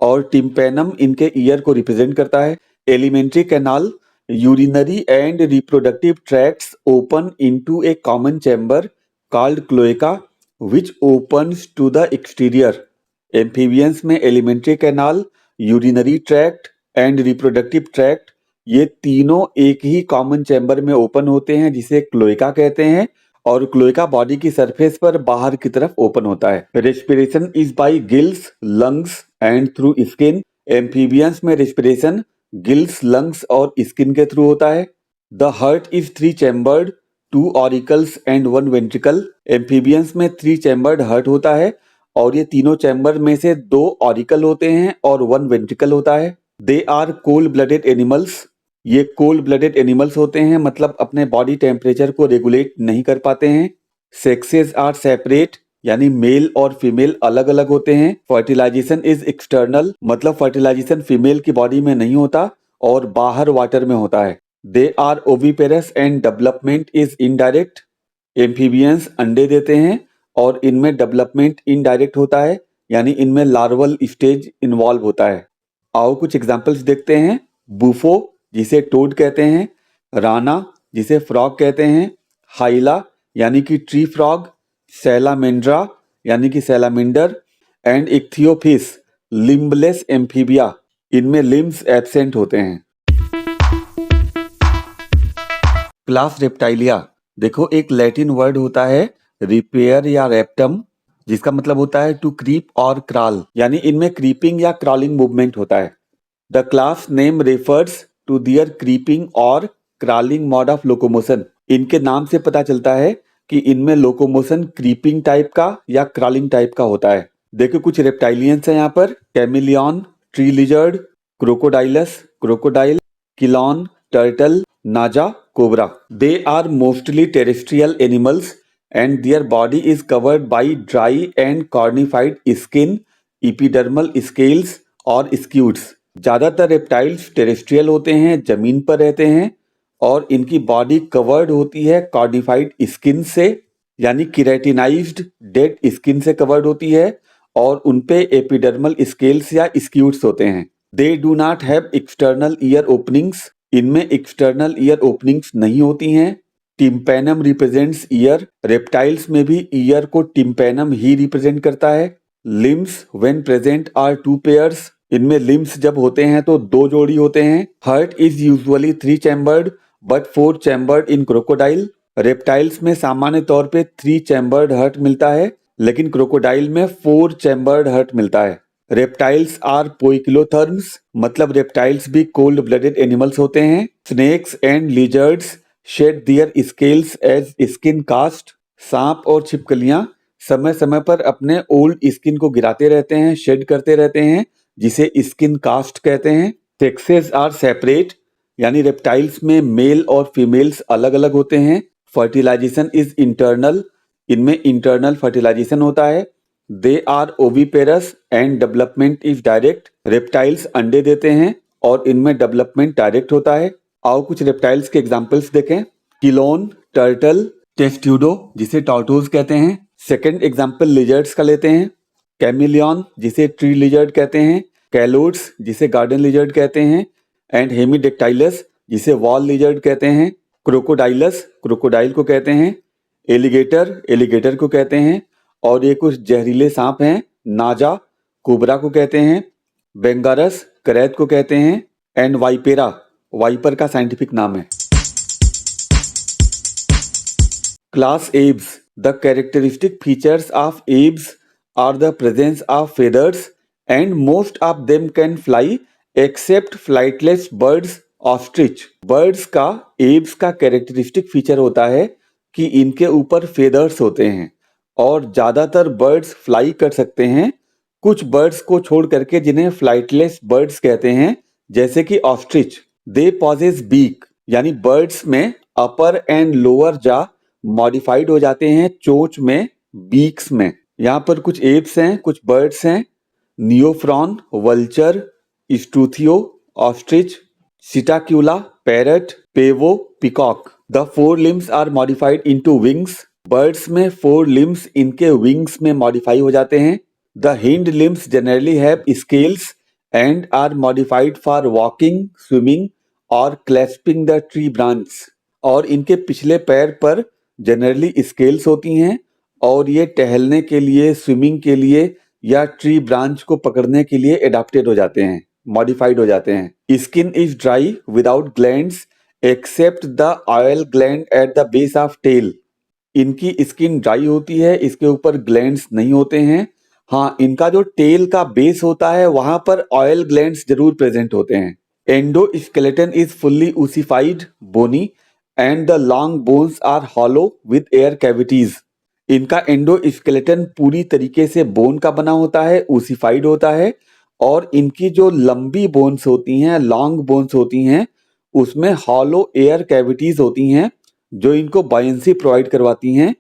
और टिम्पेनम इनके ईयर को रिप्रेजेंट करता है। Alimentary canal, urinary and reproductive tracts open into A common chamber called cloaca which opens to the exterior. Amphibians में elementary canal, urinary tract and reproductive tract ये तीनों एक ही कॉमन चैम्बर में open होते हैं जिसे क्लोएका कहते हैं और क्लोएका बॉडी की सरफेस पर बाहर की तरफ ओपन होता है। Respiration is bye gills, lungs and through skin. Amphibians में रेस्पिरेशन गिल्स, लंग्स और स्किन के थ्रू होता है। The heart is 3 chambered, 2 auricles and 1 ventricle. Amphibians में 3 चैम्बर्ड हार्ट होता है और ये तीनों चैम्बर में से 2 ऑरिकल होते हैं और 1 वेंट्रिकल होता है। They are cold blooded animals. ये कोल्ड ब्लडेड एनिमल्स होते हैं, मतलब अपने बॉडी टेम्परेचर को रेगुलेट नहीं कर पाते हैं। सेक्सेस आर सेपरेट, यानी मेल और फीमेल अलग अलग होते हैं। फर्टिलाइजेशन इज एक्सटर्नल, मतलब फर्टिलाइजेशन फीमेल की बॉडी में नहीं होता और बाहर वाटर में होता है। They are oviparous and development is indirect. Amphibians अंडे देते हैं और इनमें डेवलपमेंट इनडायरेक्ट होता है, यानी इनमें लार्वल स्टेज इन्वॉल्व होता है। आओ कुछ एग्जांपल्स देखते हैं। बुफो जिसे टोड कहते हैं, राना जिसे फ्रॉग कहते हैं, हाइला यानी कि ट्री फ्रॉग, सैलामेंड्रा यानी कि salamander and Ichthyophis limbless amphibia, इनमें लिम्स एब्सेंट होते हैं। क्लास रेप्टाइलिया, देखो एक लैटिन वर्ड होता है रिपेयर या रेप्टम, जिसका मतलब होता है टू क्रीप और क्रॉल, यानी इनमें क्रीपिंग या क्रॉलिंग मूवमेंट होता है। The class name refers to their creeping और क्रॉलिंग मोड ऑफ लोकोमोशन। इनके नाम से पता चलता है कि इनमें लोकोमोशन क्रीपिंग टाइप का या क्रॉलिंग टाइप का होता है। देखो कुछ रेप्टाइलियंस हैं यहाँ पर। Chamaeleon, tree lizard, Crocodilus, crocodile, Chelone, turtle, Naja, cobra. They are mostly terrestrial animals and their body is covered by dry and cornified skin, epidermal scales और scutes। ज्यादातर रेप्टाइल्स टेरेस्ट्रियल होते हैं, जमीन पर रहते हैं और इनकी बॉडी कवर्ड होती है कॉर्निफाइड स्किन से, यानी किरेटिनाइज्ड डेड स्किन से कवर्ड होती है और उनपे एपिडर्मल स्केल्स या स्क्यूट्स होते हैं। They do not have external ear openings. इनमें एक्सटर्नल ईयर ओपनिंग्स नहीं होती हैं। Tympanum represents year. रेप्टाइल्स में भी ईयर को टिम्पैनम ही रिप्रेजेंट करता है। Limbs when present are 2 pairs. इनमें लिम्स जब होते हैं तो 2 जोड़ी होते हैं। Heart is usually 3 chambered but 4 chambered in crocodile. Reptiles में सामान्य तौर पे 3 चैम्बर्ड हार्ट मिलता है, लेकिन क्रोकोडाइल में 4 चैम्बर्ड हार्ट मिलता है। रेप्टाइल्स आर पोइकिलोथर्म्स, मतलब रेप्टाइल्स भी कोल्ड ब्लडेड एनिमल्स होते हैं। Snakes and lizards shed their scales as skin cast. सांप और छिपकलियां समय समय पर अपने ओल्ड स्किन को गिराते रहते हैं, शेड करते रहते हैं, जिसे स्किन कास्ट कहते हैं। सेक्सेस आर सेपरेट, यानी रेप्टाइल्स में मेल और फीमेल्स अलग अलग होते हैं। फर्टिलाइजेशन इज इंटरनल, इनमें इंटरनल फर्टिलाइजेशन होता है। They are oviparous and development is direct. Reptiles अंडे देते हैं और इनमें डेवलपमेंट डायरेक्ट होता है। आओ कुछ रेप्टाइल्स के एग्जांपल्स देखें। किलोन, टर्टल, टेस्ट्यूडो जिसे टॉर्टोज कहते हैं। सेकंड एग्जांपल लिजर्ड्स का लेते हैं। कैमिलियन जिसे ट्री लिजर्ड कहते हैं, कैलोड्स जिसे गार्डन लिजर्ड कहते हैं एंड हेमिडेक्टाइलस जिसे वॉल लिजर्ड कहते हैं। क्रोकोडाइलस क्रोकोडाइल को कहते हैं। एलिगेटर एलिगेटर को कहते हैं और ये कुछ जहरीले सांप हैं। नाजा कोबरा को कहते हैं। बेंगारस करैत को कहते हैं एंड वाइपेरा वाइपर का साइंटिफिक नाम है। Class aves, the characteristic features of aves are the presence of feathers and most of them can fly except flightless birds ostrich. Birds का एब्स का कैरेक्टरिस्टिक फीचर होता है कि इनके ऊपर फेदर्स होते हैं और ज्यादातर बर्ड्स फ्लाई कर सकते हैं, कुछ बर्ड्स को छोड़ करके जिन्हें फ्लाइटलेस बर्ड्स कहते हैं, जैसे कि ऑस्ट्रिच। दे पॉजेस बीक, यानी बर्ड्स में अपर एंड लोअर जा मॉडिफाइड हो जाते हैं चोंच में, बीक्स में। यहाँ पर कुछ एप्स हैं, कुछ बर्ड्स हैं। Neophron, vulture, Struthio, ostrich, Psittacula, parrot, Pavo, peacock. The 4 limbs are modified into wings. Birds में 4 लिम्स इनके विंग्स में मॉडिफाई हो जाते हैं। The hind limbs generally have scales and are modified for walking, swimming और clasping the tree branch. और इनके पिछले पैर पर जनरली स्केल्स होती हैं और ये टहलने के लिए, स्विमिंग के लिए या ट्री ब्रांच को पकड़ने के लिए एडाप्टेड हो जाते हैं, मॉडिफाइड हो जाते हैं। Skin is dry without glands except the oil gland at the base of tail. इनकी स्किन ड्राई होती है, इसके ऊपर ग्लैंड्स नहीं होते हैं। हाँ, इनका जो टेल का बेस होता है वहां पर ऑयल ग्लैंड्स जरूर प्रेजेंट होते हैं। Endoskeleton is fully ossified, bony and the long bones are hollow with air cavities. इनका एंडोस्केलेटन पूरी तरीके से बोन का बना होता है, ऊसिफाइड होता है, और इनकी जो लंबी बोन्स होती हैं, लॉन्ग बोन्स होती हैं, उसमें हॉलो एयर कैविटीज होती हैं जो इनको बायंसी प्रोवाइड करवाती हैं।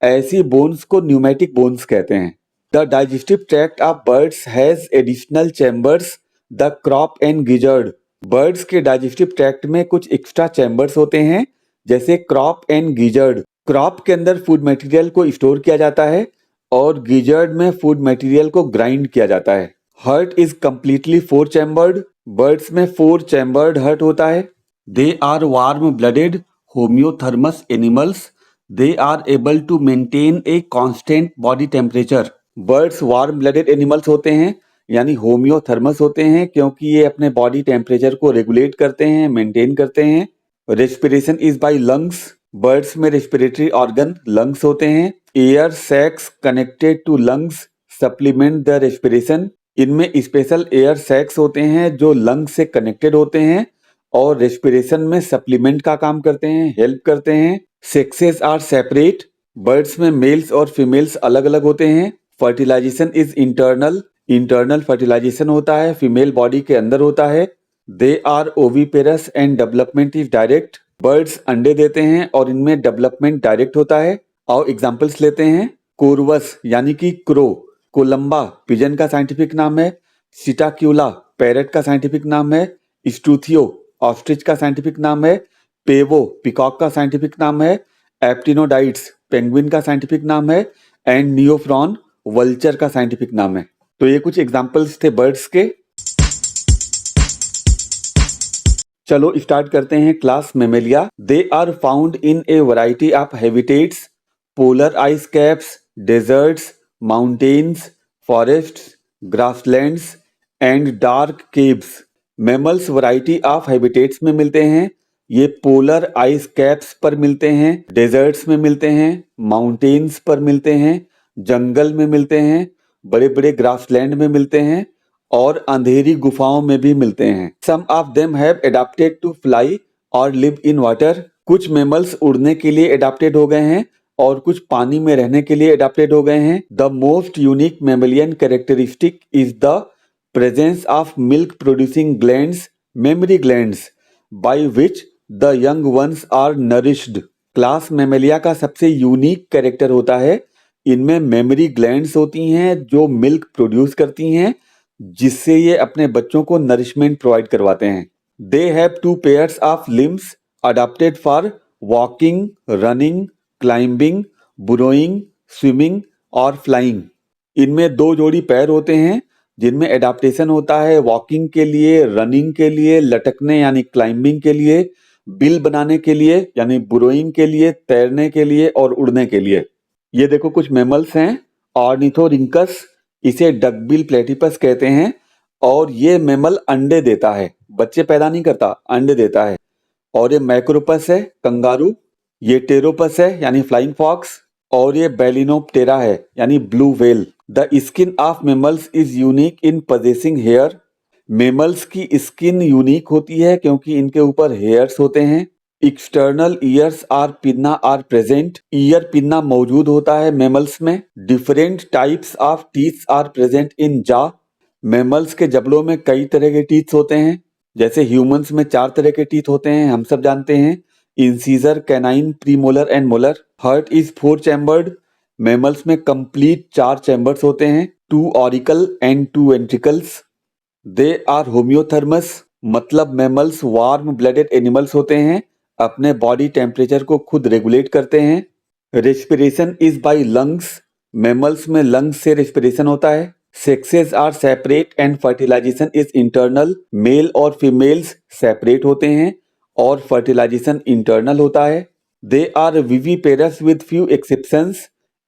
ऐसी बोन्स को न्यूमेटिक बोन्स कहते हैं। The digestive tract of birds has additional chambers, the crop and gizzard. Birds के डाइजेस्टिव ट्रैक्ट में कुछ एक्स्ट्रा चैम्बर्स होते हैं, जैसे क्रॉप एंड गिजर्ड। क्रॉप के अंदर फूड मटेरियल को स्टोर किया जाता है और गिजर्ड में फूड मटेरियल को ग्राइंड किया जाता है। Heart is completely 4 chambered. Birds में 4 चैम्बर्ड हर्ट होता है। They are warm blooded homeothermous animals. They are able to maintain a constant body temperature. Birds warm blooded animals होते हैं, यानी होम्योथर्मस होते हैं, क्योंकि ये अपने बॉडी टेम्परेचर को रेगुलेट करते हैं, मेंटेन करते हैं। Respiration is by lungs. Birds में रेस्पिरेटरी ऑर्गन लंग्स होते हैं। Air sacs connected to lungs supplement the respiration. इनमें स्पेशल एयर सैक्स होते हैं जो लंग्स से कनेक्टेड होते हैं और रेस्पिरेशन में सप्लीमेंट का काम करते हैं, हेल्प करते हैं। Sexes are separate. बर्ड्स में मेल्स और फीमेल्स अलग अलग होते हैं। Fertilisation is internal. Internal fertilization होता है, फीमेल बॉडी के अंदर होता है। They are oviparous and development is direct. Birds अंडे देते हैं और इनमें डेवलपमेंट डायरेक्ट होता है। और एग्जाम्पल्स लेते हैं। कोरवस यानी कि क्रो, कोलंबा पिजन का साइंटिफिक नाम है। सिटाक्यूला पैरट का साइंटिफिक नाम है। स्टूथियो ऑस्ट्रिच का साइंटिफिक नाम है। पेवो पिकॉक का साइंटिफिक नाम है। एप्टिनोडाइट्स पेंगुइन का साइंटिफिक नाम है। एंड नियोफ्रॉन वल्चर का साइंटिफिक नाम है। तो ये कुछ एग्जांपल्स थे बर्ड्स के। चलो स्टार्ट करते हैं class mammalia. They are found in a variety of habitats, polar ice caps, deserts, mountains, forests, grasslands and dark caves. Mammals variety of habitats में मिलते हैं। ये पोलर आइस कैप्स पर मिलते हैं, डेजर्ट्स में मिलते हैं, माउंटेन्स पर मिलते हैं, जंगल में मिलते हैं, बड़े बड़े ग्रासलैंड में मिलते हैं और अंधेरी गुफाओं में भी मिलते हैं। Some of them have adapted to fly और लिव इन वाटर। कुछ मैमल्स उड़ने के लिए एडाप्टेड हो गए हैं और कुछ पानी में रहने के लिए एडाप्टेड हो गए हैं। The most unique mammalian characteristic is the presence of milk producing glands, mammary glands, by which the young ones are nourished। Class Mammalia का सबसे यूनिक कैरेक्टर होता है, इनमें मेमरी ग्लैंड्स होती हैं जो मिल्क प्रोड्यूस करती हैं, जिससे ये अपने बच्चों को नरिशमेंट प्रोवाइड करवाते हैं। They have 2 pairs of limbs adapted for walking, running, climbing, burrowing, swimming और flying। इनमें 2 जोड़ी पैर होते हैं जिनमें एडाप्टेशन होता है वॉकिंग के लिए, रनिंग के लिए, लटकने यानी क्लाइंबिंग के लिए, बिल बनाने के लिए यानी बुरोइंग के लिए, तैरने के लिए और उड़ने के लिए। ये देखो कुछ मैमल्स हैं। ऑर्निथोरिंकस, इसे डकबिल प्लेटिपस कहते हैं और ये मैमल अंडे देता है, बच्चे पैदा नहीं करता, अंडे देता है। और ये मैक्रोपस है, कंगारू। ये टेरोपस है यानी फ्लाइंग फॉक्स और ये बैलिनोप्टेरा है यानी blue whale. The skin of mammals is unique in possessing hair. Mammals की स्किन यूनिक होती है क्योंकि इनके ऊपर हेयर्स होते हैं। External ears or pinna are present. Ear pinna मौजूद होता है मेमल्स में। Different types of teeth are present in jaw. Mammals के जबड़ों में कई तरह के टीथ होते हैं, जैसे ह्यूमंस में 4 तरह के टीथ होते हैं, हम सब जानते हैं। Incisor, canine, premolar and molar. Heart is 4 chambered. Mammals में कंप्लीट 4 चैम्बर्स होते हैं, 2 auricle and 2 ventricles. They are homeothermous, मतलब मैमल्स वार्म ब्लडेड एनिमल्स होते हैं, अपने बॉडी टेम्परेचर को खुद रेगुलेट करते हैं। Respiration is by lungs. Mammals में लंग्स से रेस्पिरेशन होता है। Sexes are separate and fertilization is internal. Male और फीमेल्स सेपरेट होते हैं और फर्टिलाइजेशन इंटरनल होता है। They are viviparous with few exceptions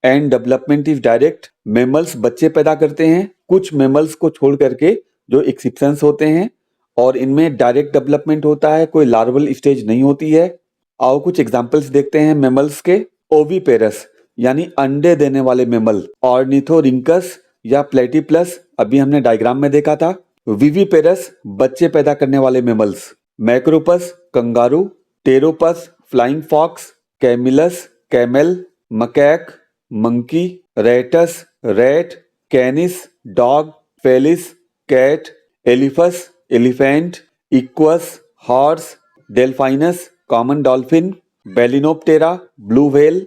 and development is direct. Mammals बच्चे पैदा करते हैं, कुछ मेमल्स को छोड़ करके जो एक्सेप्शंस होते हैं, और इनमें डायरेक्ट डेवलपमेंट होता है, कोई लार्वल स्टेज नहीं होती है। आओ कुछ एग्जांपल्स देखते हैं मेमल्स के। ओविपेरस यानी अंडे देने वाले मेमल, ऑर्निथोरिंकस या प्लेटिप्लस अभी हमने डायग्राम में देखा था। विविपेरस बच्चे पैदा करने वाले mammals, Macropus kangaroo, Pteropus flying fox, Camelus camel, Macaca monkey, Rattus rat, Canis dog, Felis cat, Elephas elephant, Equus horse, Delphinus common dolphin, Balaenoptera blue whale,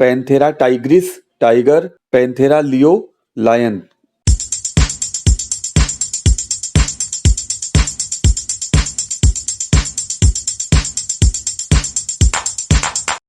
Panthera tigris tiger, Panthera leo lion.